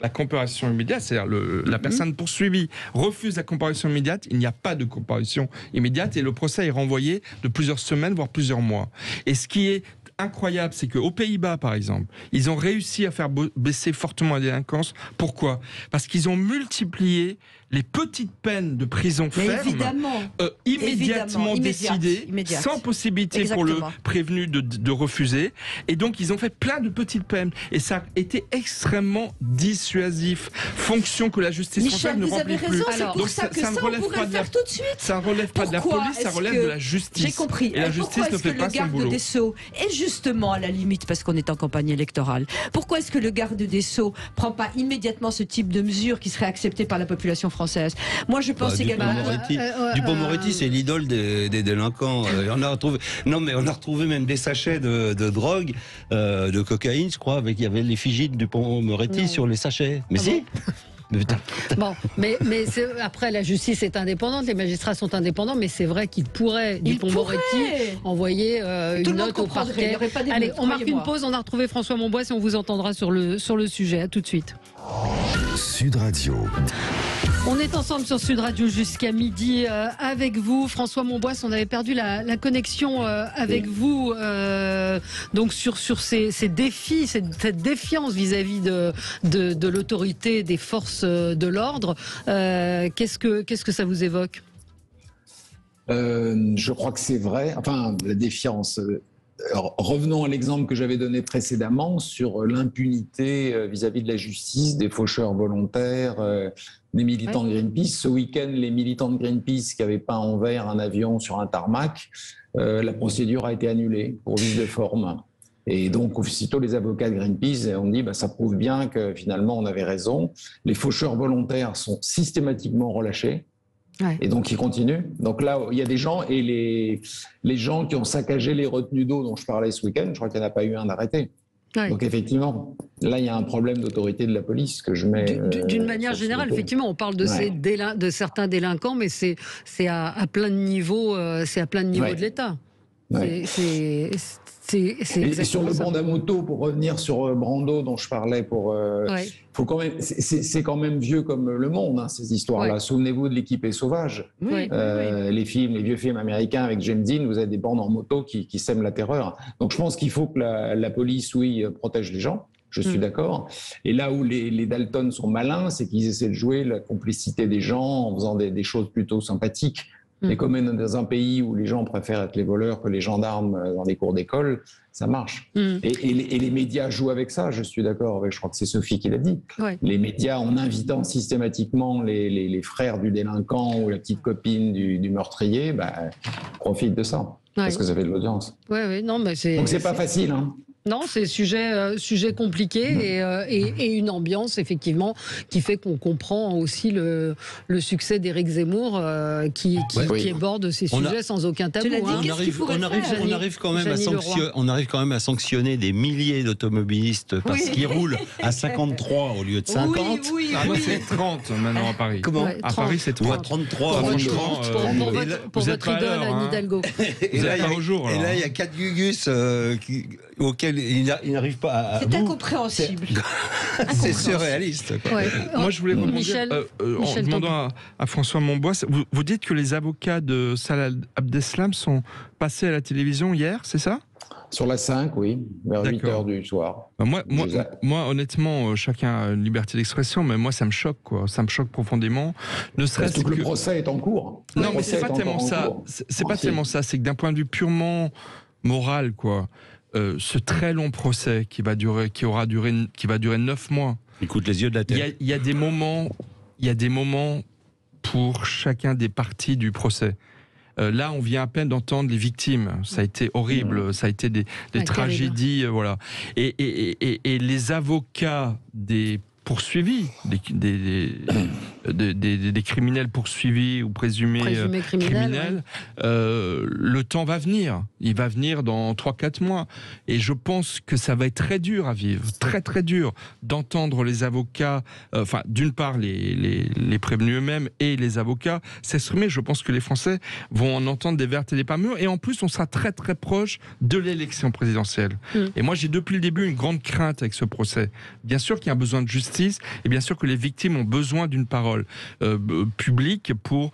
la comparution immédiate, c'est-à-dire la personne poursuivie refuse la comparution immédiate, il n'y a pas de comparution immédiate et le procès est renvoyé de plusieurs semaines, voire plusieurs mois. Et ce qui est incroyable, c'est qu'aux Pays-Bas, par exemple, ils ont réussi à faire baisser fortement la délinquance. Pourquoi ? Parce qu'ils ont multiplié les petites peines de prison ferme, immédiatement décidées, sans possibilité pour le prévenu de refuser. Et donc, ils ont fait plein de petites peines. Et ça a été extrêmement dissuasif. Fonction que la justice française ne remplit plus. Alors, donc, ça ne relève pas de tout de suite. Ça ne relève pas de la police, ça relève de la justice. J'ai compris. Et la justice ne fait pas son boulot. Le garde des Sceaux est justement à la limite, parce qu'on est en campagne électorale. Pourquoi est-ce que le garde des Sceaux ne prend pas immédiatement ce type de mesure qui serait acceptée par la population française ? Moi, je pense également. Dupond-Moretti, c'est l'idole des délinquants. On a retrouvé même des sachets de drogue, de cocaïne, je crois, il y avait l'effigie de Dupond-Moretti sur les sachets. Mais si. Bon, mais après, la justice est indépendante, les magistrats sont indépendants, mais c'est vrai qu'il pourrait, Dupond-Moretti, envoyer une note au parquet. Allez, on marque une pause, on a retrouvé François Monbois et on vous entendra sur le sujet. À tout de suite. Sud Radio. On est ensemble sur Sud Radio jusqu'à midi avec vous. François Monbois, on avait perdu la connexion avec vous donc sur ces défis, cette défiance vis-à-vis de l'autorité des forces de l'ordre. Qu'est-ce que ça vous évoque ? Je crois que c'est vrai. Enfin, la défiance. Revenons à l'exemple que j'avais donné précédemment sur l'impunité vis-à-vis de la justice, des faucheurs volontaires, des militants de Greenpeace. Ce week-end, les militants de Greenpeace qui avaient peint en vert un avion sur un tarmac, la procédure a été annulée pour vice de forme. Et donc, aussitôt, les avocats de Greenpeace ont dit ça prouve bien que finalement, on avait raison. Les faucheurs volontaires sont systématiquement relâchés. Ouais. Et donc, ils continuent. Donc là, il y a des gens, et les gens qui ont saccagé les retenues d'eau dont je parlais ce week-end, je crois qu'il n'y en a pas eu un d'arrêté. Ouais. Donc effectivement, là, il y a un problème d'autorité de la police que je mets... D'une manière générale, effectivement, on parle de, de certains délinquants, mais c'est à plein de niveaux, de l'État. Ouais. Et sur le banc moto, pour revenir sur Brando dont je parlais, faut quand même, c'est quand même vieux comme le monde, ces histoires-là. Ouais. Souvenez-vous de L'équipe est sauvage. Oui. Les vieux films américains avec James Dean, vous avez des bandes en moto qui sèment la terreur. Donc je pense qu'il faut que la police, protège les gens. Je suis d'accord. Et là où les Dalton sont malins, c'est qu'ils essaient de jouer la complicité des gens en faisant des choses plutôt sympathiques. Et comme on est dans un pays où les gens préfèrent être les voleurs que les gendarmes dans les cours d'école, ça marche. Et les médias jouent avec ça, je suis d'accord. Je crois que c'est Sophie qui l'a dit. Ouais. Les médias, en invitant systématiquement les frères du délinquant ou la petite copine du meurtrier, profitent de ça. Parce que ça fait de l'audience. Donc c'est pas facile, hein. Non, c'est sujet compliqué et une ambiance effectivement qui fait qu'on comprend aussi le succès d'Éric Zemmour qui aborde ces sujets sans aucun tabou. On arrive quand même à sanctionner des milliers d'automobilistes parce qu'ils roulent à 53 au lieu de 50. Moi c'est 30 maintenant à Paris. Comment à Paris c'est 30. Ou à 33. Pour votre idole Anne Hidalgo. Et là il y a 4 gugus auxquels il n'arrive pas à... C'est incompréhensible. C'est surréaliste. Ouais. Moi, je voulais vous demander, en demandant à François Monbois, vous dites que les avocats de Salah Abdeslam sont passés à la télévision hier, c'est ça ? Sur la 5, oui, vers 8h du soir. Moi, honnêtement, chacun a une liberté d'expression, mais moi, ça me choque, quoi. Ça me choque profondément. Surtout que le procès est en cours. Non, mais c'est pas tellement ça. C'est pas tellement ça. C'est que d'un point de vue purement moral, quoi. Ce très long procès qui va durer 9 mois. Écoute les yeux de la terre. Il y a des moments pour chacun des parties du procès. Là, on vient à peine d'entendre les victimes. Ça a été horrible. Ça a été des tragédies, voilà. Et les avocats des poursuivis, des criminels poursuivis ou présumés criminels, le temps va venir. Il va venir dans 3-4 mois. Et je pense que ça va être très dur à vivre, très très dur, d'entendre les avocats, d'une part les prévenus eux-mêmes et les avocats s'exprimer. Je pense que les Français vont en entendre des vertes et des pas mûres. Et en plus, on sera très très proche de l'élection présidentielle. Et moi, j'ai depuis le début une grande crainte avec ce procès. Bien sûr qu'il y a un besoin de justice justice. Et bien sûr que les victimes ont besoin d'une parole publique pour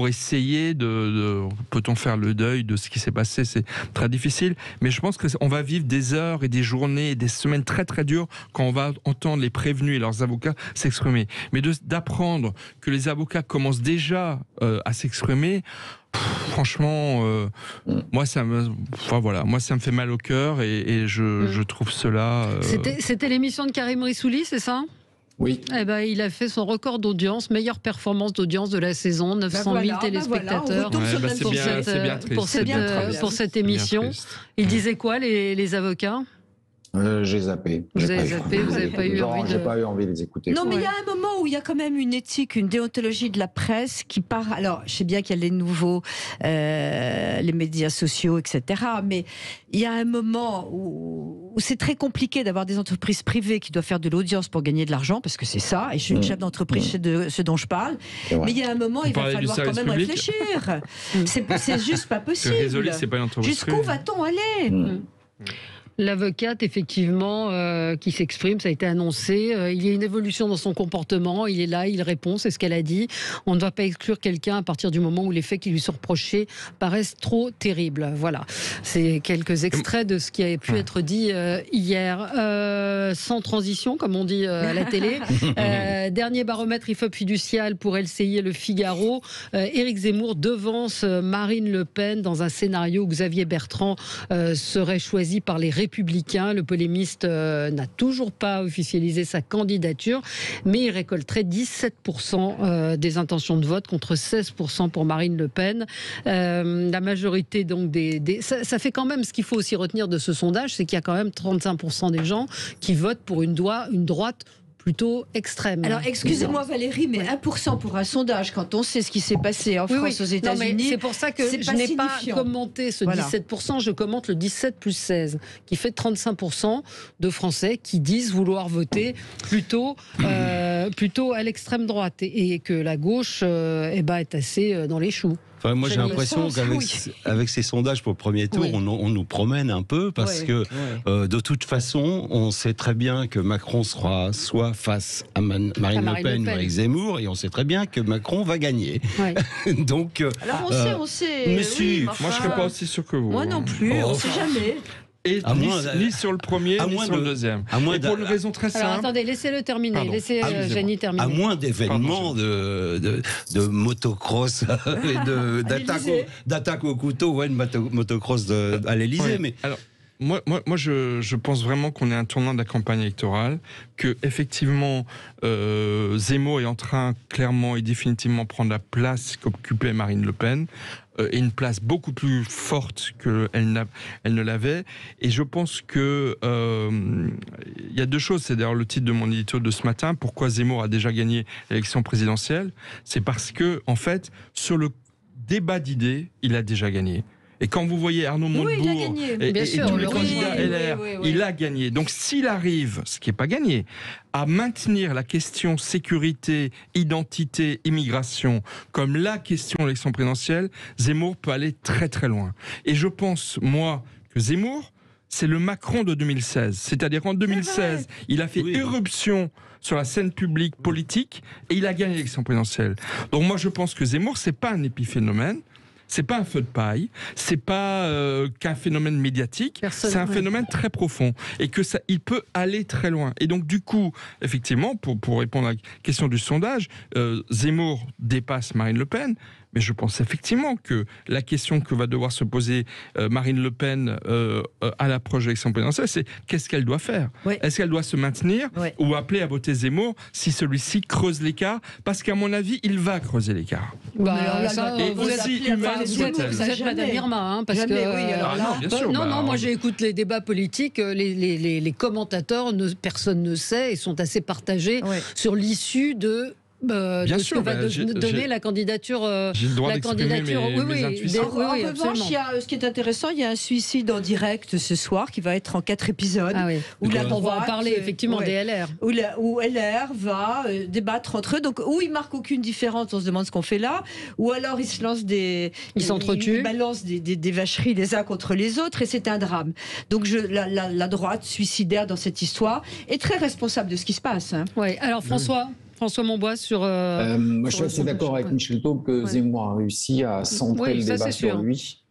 essayer peut-on faire le deuil de ce qui s'est passé. C'est très difficile, mais je pense qu'on va vivre des heures et des journées et des semaines très très dures quand on va entendre les prévenus et leurs avocats s'exprimer. Mais d'apprendre que les avocats commencent déjà à s'exprimer, franchement, moi ça me fait mal au cœur et je trouve cela. C'était l'émission de Karim Rissouli, c'est ça ? Oui. Eh ben, il a fait son record d'audience, meilleure performance d'audience de la saison, 900 000 téléspectateurs pour cette émission. Il disait quoi, les avocats ? J'ai zappé. Vous avez zappé, vous n'avez pas eu envie de... J'ai pas eu envie de les écouter. Non, mais il y a un moment où il y a quand même une éthique, une déontologie de la presse qui part... Alors, je sais bien qu'il y a les nouveaux, les médias sociaux, etc. Mais il y a un moment où c'est très compliqué d'avoir des entreprises privées qui doivent faire de l'audience pour gagner de l'argent, parce que c'est ça, et je suis une chef d'entreprise, c'est de ce dont je parle. Mais il y a un moment, il va falloir quand même réfléchir. C'est juste pas possible. Jusqu'où va-t-on aller ? L'avocate, effectivement, qui s'exprime, ça a été annoncé. Il y a une évolution dans son comportement. Il est là, il répond, c'est ce qu'elle a dit. On ne doit pas exclure quelqu'un à partir du moment où les faits qui lui sont reprochés paraissent trop terribles. Voilà. C'est quelques extraits de ce qui a pu être dit hier. Sans transition, comme on dit à la télé. Dernier baromètre IFOP fiducial pour LCI et Le Figaro. Éric Zemmour devance Marine Le Pen dans un scénario où Xavier Bertrand serait choisi par les Républicain. Le polémiste n'a toujours pas officialisé sa candidature, mais il récolterait 17% des intentions de vote contre 16% pour Marine Le Pen. La majorité donc ça fait quand même, ce qu'il faut aussi retenir de ce sondage, c'est qu'il y a quand même 35% des gens qui votent pour une droite plutôt extrême. Alors, excusez-moi Valérie, mais 1% pour un sondage, quand on sait ce qui s'est passé en France, aux États-Unis... C'est pour ça que je n'ai pas commenté ce 17%, je commente le 17 plus 16, qui fait 35% de Français qui disent vouloir voter plutôt à l'extrême droite, et que la gauche est assez dans les choux. Enfin, moi, j'ai l'impression qu'avec ces sondages pour le premier tour, on nous promène un peu parce que de toute façon, on sait très bien que Macron sera soit face à Marine Le Pen ou avec Zemmour, et on sait très bien que Macron va gagner. Donc, alors on sait. Mais si, moi, je ne serais pas aussi sûr que vous. Moi non plus, on ne sait jamais. Et ni sur le premier, ni sur le deuxième. Et pour une raison très simple. Alors attendez, laissez-le terminer. Laissez Jenny terminer. À moins d'événements de motocross et d'attaque au couteau, une motocross à l'Élysée. Mais... Alors, moi, je pense vraiment qu'on est à un tournant de la campagne électorale, que effectivement Zemmour est en train clairement et définitivement de prendre la place qu'occupait Marine Le Pen, et une place beaucoup plus forte qu'elle ne l'avait. Et je pense que il y a deux choses. C'est d'ailleurs le titre de mon édito de ce matin. Pourquoi Zemmour a déjà gagné l'élection présidentielle ? C'est parce que, en fait, sur le débat d'idées, il a déjà gagné. Et quand vous voyez Arnaud Montebourg et tous les candidats LR, il a gagné. Donc s'il arrive, ce qui n'est pas gagné, à maintenir la question sécurité, identité, immigration comme la question de l'élection présidentielle, Zemmour peut aller très très loin. Et je pense, moi, que Zemmour, c'est le Macron de 2016. C'est-à-dire qu'en 2016, il a fait irruption sur la scène publique politique et il a gagné l'élection présidentielle. Donc moi, je pense que Zemmour, c'est pas un épiphénomène. C'est pas un feu de paille, c'est pas qu'un phénomène médiatique, c'est un phénomène très profond et que ça, il peut aller très loin. Et donc du coup, effectivement, pour répondre à la question du sondage, Zemmour dépasse Marine Le Pen. Mais je pense effectivement que la question que va devoir se poser Marine Le Pen à l'approche de l'élection présidentielle, c'est qu'est-ce qu'elle doit faire ? Est-ce qu'elle doit se maintenir ou appeler à voter Zemmour si celui-ci creuse l'écart ? Parce qu'à mon avis, il va creuser l'écart. Vous êtes Madame Irma, parce que non, moi j'écoute les débats politiques, les commentateurs, personne ne sait, et sont assez partagés sur l'issue de de ce que va donner la candidature. J'ai le droit d'exprimer mes intuitions. En revanche, ce qui est intéressant, il y a un suicide en direct ce soir qui va être en 4 épisodes. Où on va en parler effectivement des LR. Où LR va débattre entre eux. Donc où ils marquent aucune différence, on se demande ce qu'on fait là. Ou alors ils se lancent ils s'entretuent. Ils balancent des vacheries les uns contre les autres et c'est un drame. Donc la droite suicidaire dans cette histoire est très responsable de ce qui se passe. Oui. Alors François Monbois sur... moi je suis assez d'accord avec Michel Taube que Zemmour a réussi à centrer le débat sur lui.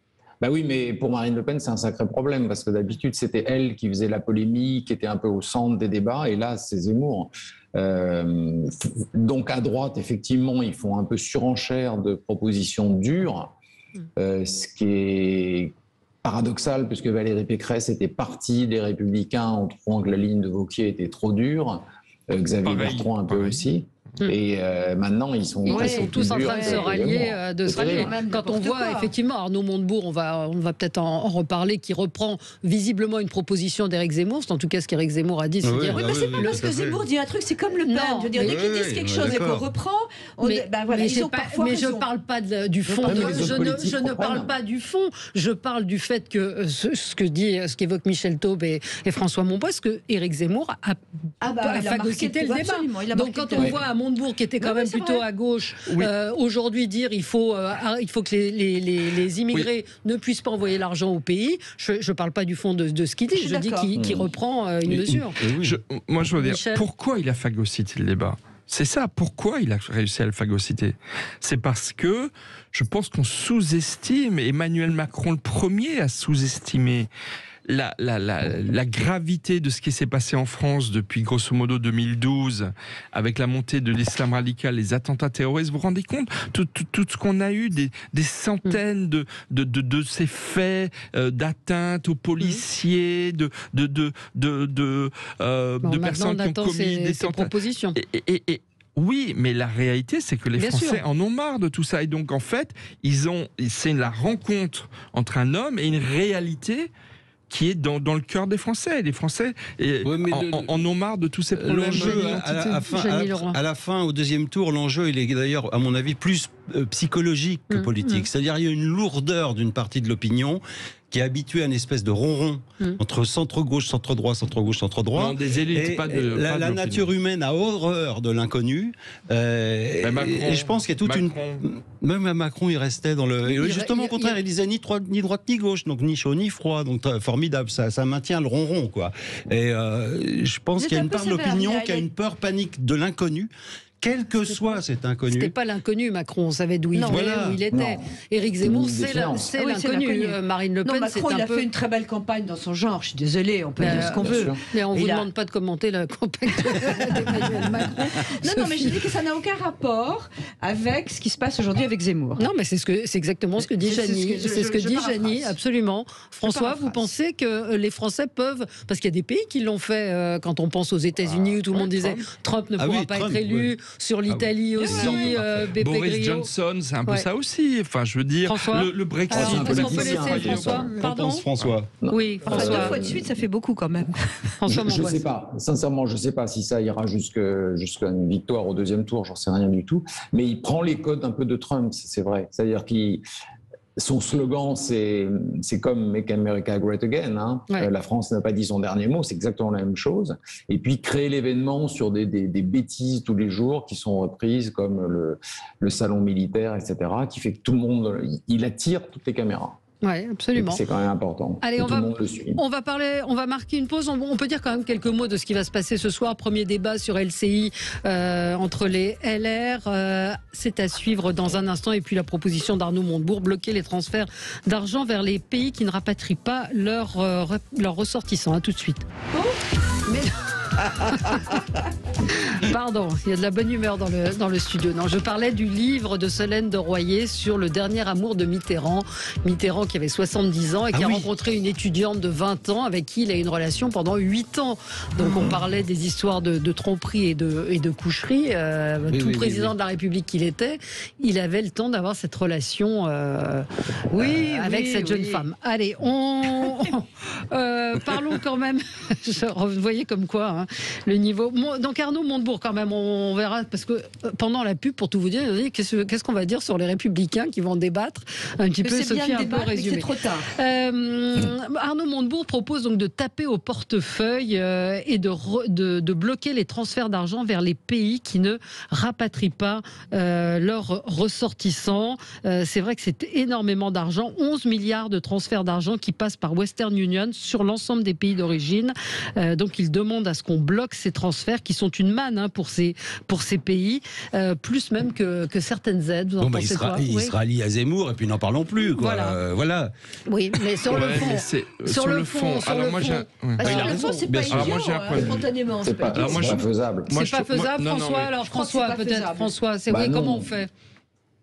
Bah oui, mais pour Marine Le Pen, c'est un sacré problème, parce que d'habitude, c'était elle qui faisait la polémique, qui était un peu au centre des débats, et là, c'est Zemmour. Donc à droite, effectivement, ils font un peu surenchère de propositions dures, ce qui est paradoxal, puisque Valérie Pécresse était partie des Républicains en trouvant que la ligne de Wauquiez était trop dure. Xavier Bertrand un peu aussi. Et maintenant, ils sont tous en train de se rallier. Quand on voit effectivement Arnaud Montebourg, on va peut-être en reparler, qui reprend visiblement une proposition d'Éric Zemmour. C'est en tout cas ce qu'Éric Zemmour a dit. C'est pas parce que Zemmour dit un truc, c'est comme Le Pen. Je veux dire, dès qu'ils disent quelque chose et qu'on reprend, mais je ne parle pas du fond. Je ne parle pas du fond. Je parle du fait que ce qu'évoque Michel Taube et François Monbois, que Éric Zemmour a phagocyté le débat. Donc quand on voit à Montebourg, qui était quand même plutôt à gauche, aujourd'hui dire il faut que les immigrés ne puissent pas envoyer l'argent au pays. Je ne parle pas du fond de ce qu'il dit, je dis qu'il reprend une mesure. Moi, je veux dire, pourquoi il a phagocyté le débat ? C'est ça, pourquoi il a réussi à le phagocyter ? C'est parce que je pense qu'on sous-estime, Emmanuel Macron le premier à sous-estimer la gravité de ce qui s'est passé en France depuis grosso modo 2012, avec la montée de l'islam radical, les attentats terroristes. Vous vous rendez compte tout ce qu'on a eu, des centaines de ces faits d'atteintes aux policiers, de personnes qui ont commis des propositions. Oui, mais la réalité, c'est que les Français en ont marre de tout ça. Et donc, en fait, c'est la rencontre entre un homme et une réalité qui est dans le cœur des Français. Les Français en ont marre de tous ces problèmes. L'enjeu, à la fin, au deuxième tour, l'enjeu, il est d'ailleurs, à mon avis, plus psychologique que politique. C'est-à-dire, il y a une lourdeur d'une partie de l'opinion qui est habitué à une espèce de ronron entre centre-gauche, centre-droit, centre-gauche, centre-droit. Non, des élites, la nature humaine a horreur de l'inconnu. Et je pense qu'il y a toute une... Même à Macron, il restait dans le... Justement, au contraire, il disait ni droite ni gauche, donc ni chaud ni froid. Donc formidable, ça maintient le ronron, quoi. Et je pense qu'il y a une part de l'opinion qui a une peur panique de l'inconnu. Quel que soit cet inconnu. C'était pas l'inconnu, Macron, on savait d'où il était. Éric Zemmour, c'est l'inconnu. Marine Le Pen, Macron, il a fait une très belle campagne dans son genre. Je suis désolée, on peut dire ce qu'on veut. Mais on ne vous demande pas de commenter la campagne d'Emmanuel Macron. Non, mais je dis que ça n'a aucun rapport avec ce qui se passe aujourd'hui avec Zemmour. Non, mais c'est exactement ce que dit Janie. C'est ce que dit Janie, absolument. François, vous pensez que les Français peuvent, parce qu'il y a des pays qui l'ont fait, quand on pense aux États-Unis où tout le monde disait Trump ne pourra pas être élu. Sur l'Italie aussi, BP Boris Grillo. Johnson, c'est un peu ça aussi. Enfin, je veux dire, le Brexit. Est-ce qu'on peut laisser François ? Pardon, François. Oui, François. 2 fois de suite, ça fait beaucoup quand même. Je ne sais pas. Sincèrement, je ne sais pas si ça ira jusqu'à une victoire au deuxième tour. J'en sais rien du tout. Mais il prend les codes un peu de Trump, c'est vrai. C'est-à-dire son slogan, c'est comme Make America Great Again. Hein. La France n'a pas dit son dernier mot, c'est exactement la même chose. Et puis créer l'événement sur des bêtises tous les jours qui sont reprises, comme le salon militaire, etc., qui fait que tout le monde, il attire toutes les caméras. Oui, absolument. C'est quand même important. Allez, on va marquer une pause. On peut dire quand même quelques mots de ce qui va se passer ce soir. Premier débat sur LCI entre les LR. C'est à suivre dans un instant. Et puis la proposition d'Arnaud Montebourg, bloquer les transferts d'argent vers les pays qui ne rapatrient pas leurs ressortissants. À tout de suite. Pardon, il y a de la bonne humeur dans le studio. Non, je parlais du livre de Solène de Royer sur le dernier amour de Mitterrand. Mitterrand qui avait 70 ans et qui a rencontré une étudiante de 20 ans avec qui il a eu une relation pendant 8 ans. Donc on parlait des histoires de tromperie et de coucherie. Président de la République qu'il était, il avait le temps d'avoir cette relation avec cette jeune femme. Allez, parlons quand même. Vous voyez comme quoi, hein, hein, le niveau. Donc Arnaud Montebourg, quand même, on verra, parce que pendant la pub, pour tout vous dire, qu'est-ce qu'on va dire sur les Républicains qui vont débattre un petit peu, Sophie, un peu résumé. C'est trop tard. Arnaud Montebourg propose donc de taper au portefeuille et de bloquer les transferts d'argent vers les pays qui ne rapatrient pas leurs ressortissants. C'est vrai que c'est énormément d'argent, 11 milliards de transferts d'argent qui passent par Western Union sur l'ensemble des pays d'origine. Donc il demande à ce qu'on bloque ces transferts qui sont une manne pour ces pays, plus même que certaines aides. Vous en pensez quoi ? Il se rallie à Zemmour et puis n'en parlons plus. Quoi. Voilà. Oui, mais sur le fond. Sur le fond. Alors moi, sur le fond, c'est pas idiot, spontanément. C'est pas faisable. C'est pas faisable, François. Alors François, peut-être. François, comment on fait ?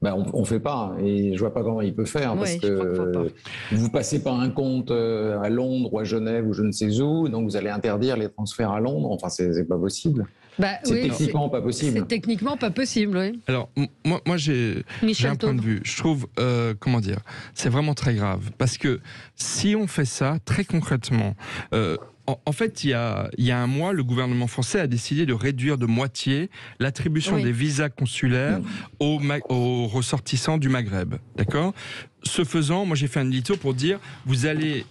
On fait pas, et je vois pas comment il peut faire, parce que vous passez par un compte à Londres ou à Genève ou je ne sais où, donc vous allez interdire les transferts à Londres. Enfin, c'est pas possible. C'est techniquement pas possible. C'est techniquement pas possible, oui. Alors, moi j'ai un point de vue. Je trouve, c'est vraiment très grave, parce que si on fait ça, très concrètement, en fait, il y a un mois, le gouvernement français a décidé de réduire de moitié l'attribution des visas consulaires aux ressortissants du Maghreb. D'accord ? Ce faisant, moi j'ai fait un édito pour dire, vous allez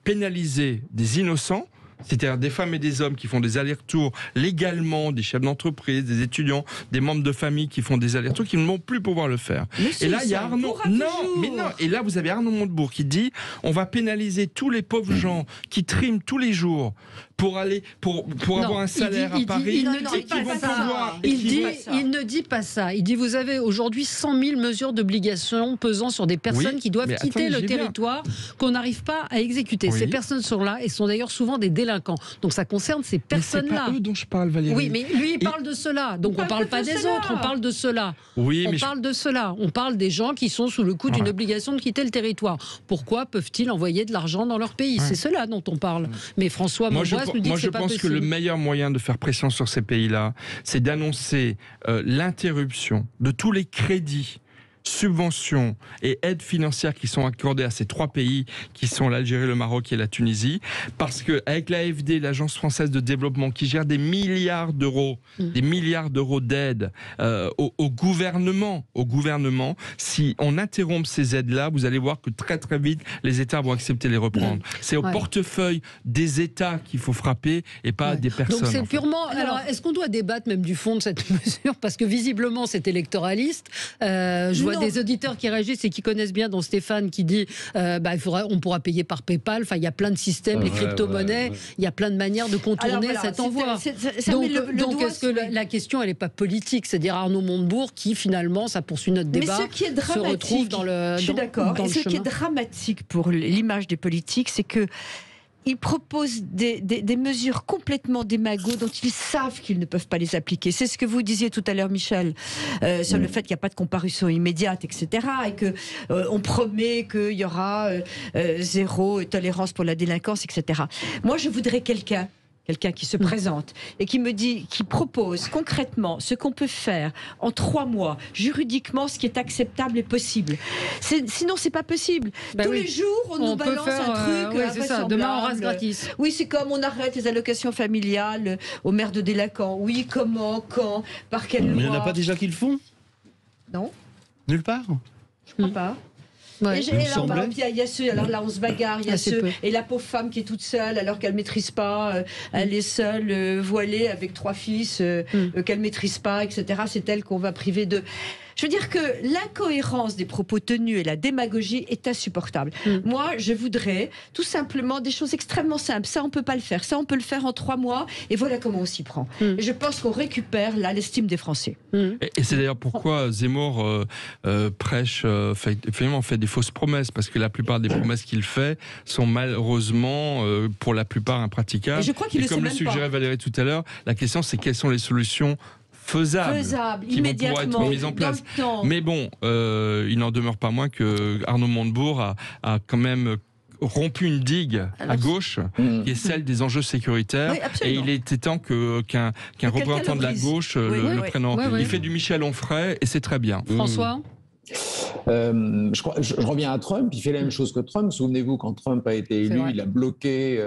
pénaliser des innocents, c'est-à-dire des femmes et des hommes qui font des allers-retours légalement, des chefs d'entreprise, des étudiants, des membres de famille qui font des allers-retours, qui ne vont plus pouvoir le faire. Et là, il y a Arnaud. Et là, vous avez Arnaud Montebourg qui dit, on va pénaliser tous les pauvres gens qui triment tous les jours pour avoir un salaire à Paris. Il ne dit pas ça. Il dit, vous avez aujourd'hui 100 000 mesures d'obligation pesant sur des personnes qui doivent quitter le territoire, qu'on n'arrive pas à exécuter. Ces personnes sont là et sont d'ailleurs souvent des délinquants. Donc ça concerne ces personnes-là. C'est pas eux dont je parle, Valérie. Oui, mais lui, il parle de cela. Donc on ne parle pas des autres, on parle de cela. Oui, On parle des gens qui sont sous le coup d'une obligation de quitter le territoire. Pourquoi peuvent-ils envoyer de l'argent dans leur pays ? C'est cela dont on parle. Mais François Monbois nous dit que c'est pas possible. Moi, je pense que le meilleur moyen de faire pression sur ces pays-là, c'est d'annoncer l'interruption de tous les crédits, subventions et aides financières qui sont accordées à ces trois pays qui sont l'Algérie, le Maroc et la Tunisie, parce qu'avec l'AFD, l'Agence française de développement, qui gère des milliards d'euros d'aides au gouvernement, si on interrompt ces aides-là, vous allez voir que très très vite, les États vont accepter de les reprendre. C'est au portefeuille des États qu'il faut frapper et pas des personnes. Donc c'est purement... Alors, est-ce qu'on doit débattre même du fond de cette mesure ? Parce que visiblement, c'est électoraliste. Je vois des auditeurs qui réagissent et qui connaissent bien, dont Stéphane qui dit on pourra payer par PayPal. Enfin, il y a plein de systèmes, les crypto-monnaies, il y a plein de manières de contourner cet envoi. Donc est-ce que la question, elle n'est pas politique ? C'est-à-dire Arnaud Montebourg qui, finalement, ça poursuit notre débat, se retrouve dans le Je suis d'accord. Et ce qui est dramatique pour l'image des politiques, c'est que ils proposent des mesures complètement démagogues dont ils savent qu'ils ne peuvent pas les appliquer. C'est ce que vous disiez tout à l'heure, Michel, sur le fait qu'il n'y a pas de comparution immédiate, etc. Et qu'on promet qu'il y aura zéro tolérance pour la délinquance, etc. Moi, je voudrais quelqu'un qui se présente et qui me dit, qui propose concrètement ce qu'on peut faire en 3 mois, juridiquement, ce qui est acceptable et possible. Sinon, c'est pas possible. Tous les jours, on nous balance un truc. C'est ça. Demain, on rase gratis. Oui, c'est comme on arrête les allocations familiales aux mères de délinquants. Oui, comment, quand, par quelle loi. Mais il n'y en a pas déjà qui le font ? Non. Nulle part ? Je crois pas. Ouais. Il y a ceux, alors là on se bagarre, il y a ceux, et la pauvre femme qui est toute seule alors qu'elle maîtrise pas, elle est seule, voilée avec 3 fils qu'elle maîtrise pas, etc. C'est elle qu'on va priver de... Je veux dire que l'incohérence des propos tenus et la démagogie est insupportable. Moi, je voudrais tout simplement des choses extrêmement simples. Ça, on peut pas le faire. Ça, on peut le faire en 3 mois. Et voilà comment on s'y prend. Et je pense qu'on récupère là l'estime des Français. Et c'est d'ailleurs pourquoi Zemmour prêche, fait des fausses promesses, parce que la plupart des promesses qu'il fait sont malheureusement, pour la plupart, impraticables. Et je crois qu'il comme le suggérait Valérie tout à l'heure, la question c'est quelles sont les solutions faisables qui vont pouvoir être mises en place. Mais bon, il n'en demeure pas moins que Arnaud Montebourg a quand même rompu une digue à gauche, qui est celle des enjeux sécuritaires. Oui, et il était temps qu'un représentant de la gauche le prenne en... Il fait du Michel Onfray et c'est très bien. François Je reviens à Trump, il fait la même chose que Trump. Souvenez-vous, quand Trump a été élu, il a bloqué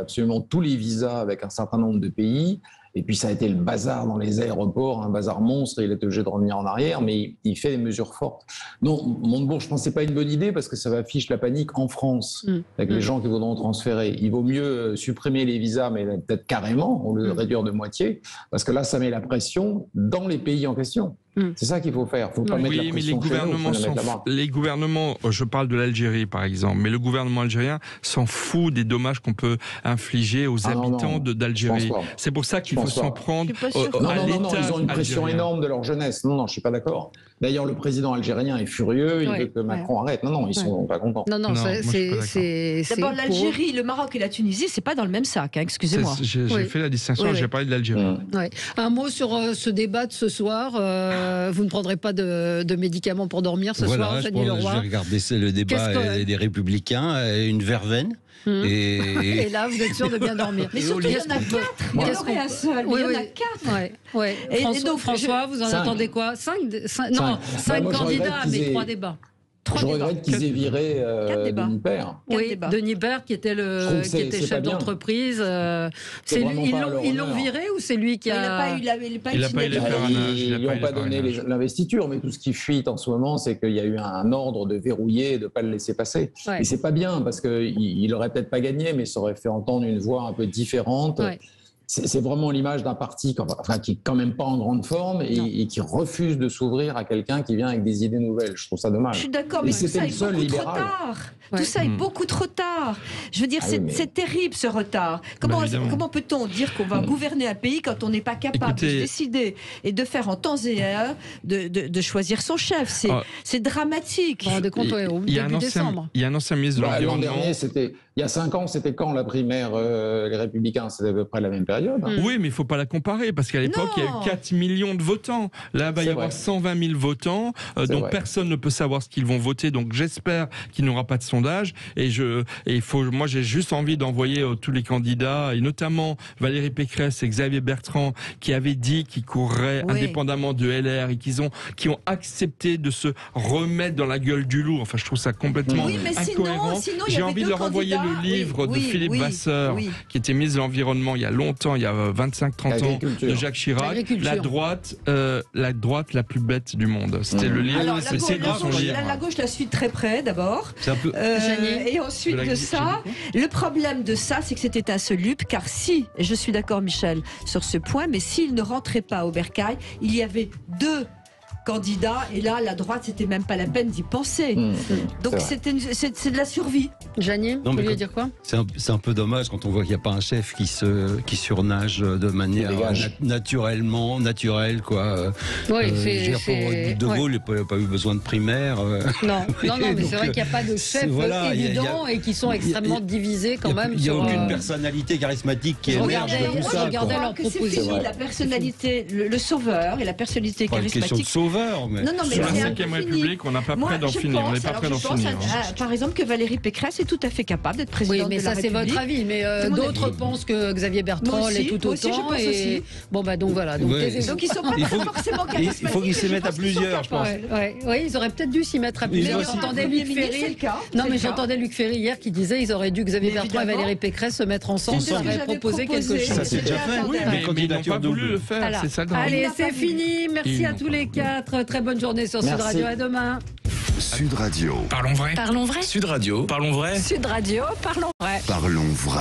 absolument tous les visas avec un certain nombre de pays. Et puis ça a été le bazar dans les aéroports, un bazar monstre, il est obligé de revenir en arrière, mais il fait des mesures fortes. Non, Montebourg, je pense que ce n'est pas une bonne idée parce que ça va fiche la panique en France, avec les gens qui voudront transférer. Il vaut mieux supprimer les visas, mais peut-être carrément, ou le réduire de moitié, parce que là, ça met la pression dans les pays en question. C'est ça qu'il faut faire. Il faut pas mettre la pression mais les gouvernements, je parle de l'Algérie par exemple, mais le gouvernement algérien s'en fout des dommages qu'on peut infliger aux habitants d'Algérie. C'est pour ça qu'il faut s'en prendre à l'État. Non, ils ont une pression énorme de leur jeunesse. Non, je suis pas d'accord. D'ailleurs, le président algérien est furieux, il veut que Macron arrête. Non, ils sont pas contents. Non, c'est d'abord l'Algérie, le Maroc et la Tunisie, c'est pas dans le même sac. Excusez-moi. J'ai fait la distinction. J'ai parlé de l'Algérie. Un mot sur ce débat de ce soir. Vous ne prendrez pas de médicaments pour dormir ce soir, Fanny Leroy. Je vais regarder le débat des Républicains, une verveine. Et là, vous êtes sûr de bien dormir. Mais surtout, il y en a 4. Il y en aurait un seul. Il y en a 4. Et donc, François, vous en attendez quoi 5 candidats, mais 3 débats. Je regrette qu'ils aient viré Denis Père. Oui, Denis Père qui était chef d'entreprise. Ils l'ont viré ou c'est lui qui a... Il n'a pas eu les Ils lui ont pas donné l'investiture, mais tout ce qui fuite en ce moment, c'est qu'il y a eu un ordre de verrouiller et de ne pas le laisser passer. Et c'est pas bien, parce qu'il n'aurait peut-être pas gagné, mais ça aurait fait entendre une voix un peu différente. C'est vraiment l'image d'un parti qui est quand même pas en grande forme et qui refuse de s'ouvrir à quelqu'un qui vient avec des idées nouvelles. Je trouve ça dommage. Je suis d'accord, mais tout ça est beaucoup trop tard. Tout ça est beaucoup trop tard. Je veux dire, c'est terrible ce retard. Comment peut-on dire qu'on va gouverner un pays quand on n'est pas capable de décider et de faire en temps et heure de choisir son chef? C'est dramatique. Vous vous rendez compte, début décembre. Il y a un ancien ministre de l'Environnement. L'an dernier, il y a 5 ans, c'était quand la primaire les Républicains? C'était à peu près la même période. Oui, mais il ne faut pas la comparer, parce qu'à l'époque, il y a eu 4 millions de votants. Là, il va y avoir 120 000 votants, dont personne ne peut savoir ce qu'ils vont voter. Donc j'espère qu'il n'y aura pas de sondage. Moi, j'ai juste envie d'envoyer tous les candidats, et notamment Valérie Pécresse et Xavier Bertrand, qui avaient dit qu'ils courraient indépendamment de LR et qui ont accepté de se remettre dans la gueule du loup. Enfin, je trouve ça complètement incohérent. J'ai envie de leur envoyer le livre de Philippe Vasseur, qui était ministre de l'Environnement il y a longtemps, il y a 25-30 ans, de Jacques Chirac. La droite la plus bête du monde. C'était le livre. Alors, la gauche la suit très près d'abord. Et ensuite de ça, le problème de ça, c'est que c'était insoluble, car et je suis d'accord Michel sur ce point, mais s'il ne rentrait pas au bercail, il y avait 2 candidats, et là, la droite, c'était même pas la peine d'y penser. Donc c'est de la survie. Jeannier, vous vouliez dire quoi? C'est un peu dommage quand on voit qu'il n'y a pas un chef qui surnage de manière naturelle, quoi. De Gaulle n'a pas eu besoin de primaire. Non, mais c'est vrai qu'il n'y a pas de chef évident et qui sont extrêmement divisés quand même. Il n'y a aucune personnalité charismatique qui émerge de tout ça. Regardez leur proposition. La personnalité, le sauveur et la personnalité charismatique. Mais... Non, mais sur la 5e République, on n'a pas prêt d'en finir. On n'est pas prêt d'en finir. Par exemple, que Valérie Pécresse est tout à fait capable d'être présidente de la République. Oui, mais ça, c'est votre avis. Mais d'autres pensent que Xavier Bertrand l'est tout autant. Bon, donc voilà. Donc ils ne sont pas forcément charismatiques. Il faut qu'ils s'y mettent à plusieurs, je pense. Oui, ils auraient peut-être dû s'y mettre à plusieurs. J'entendais Luc Ferry. Non, mais j'entendais Luc Ferry hier qui disait qu'ils auraient dû, Xavier Bertrand et Valérie Pécresse, se mettre ensemble. Ils auraient proposé quelque chose. Ça, c'est déjà fait. Mais ils n'ont pas voulu le faire. C'est ça. Allez, c'est fini. Merci à tous les 4. Très bonne journée sur Sud Radio. À demain. Sud Radio. Parlons vrai. Parlons vrai. Sud Radio. Parlons vrai. Sud Radio. Parlons vrai. Parlons vrai.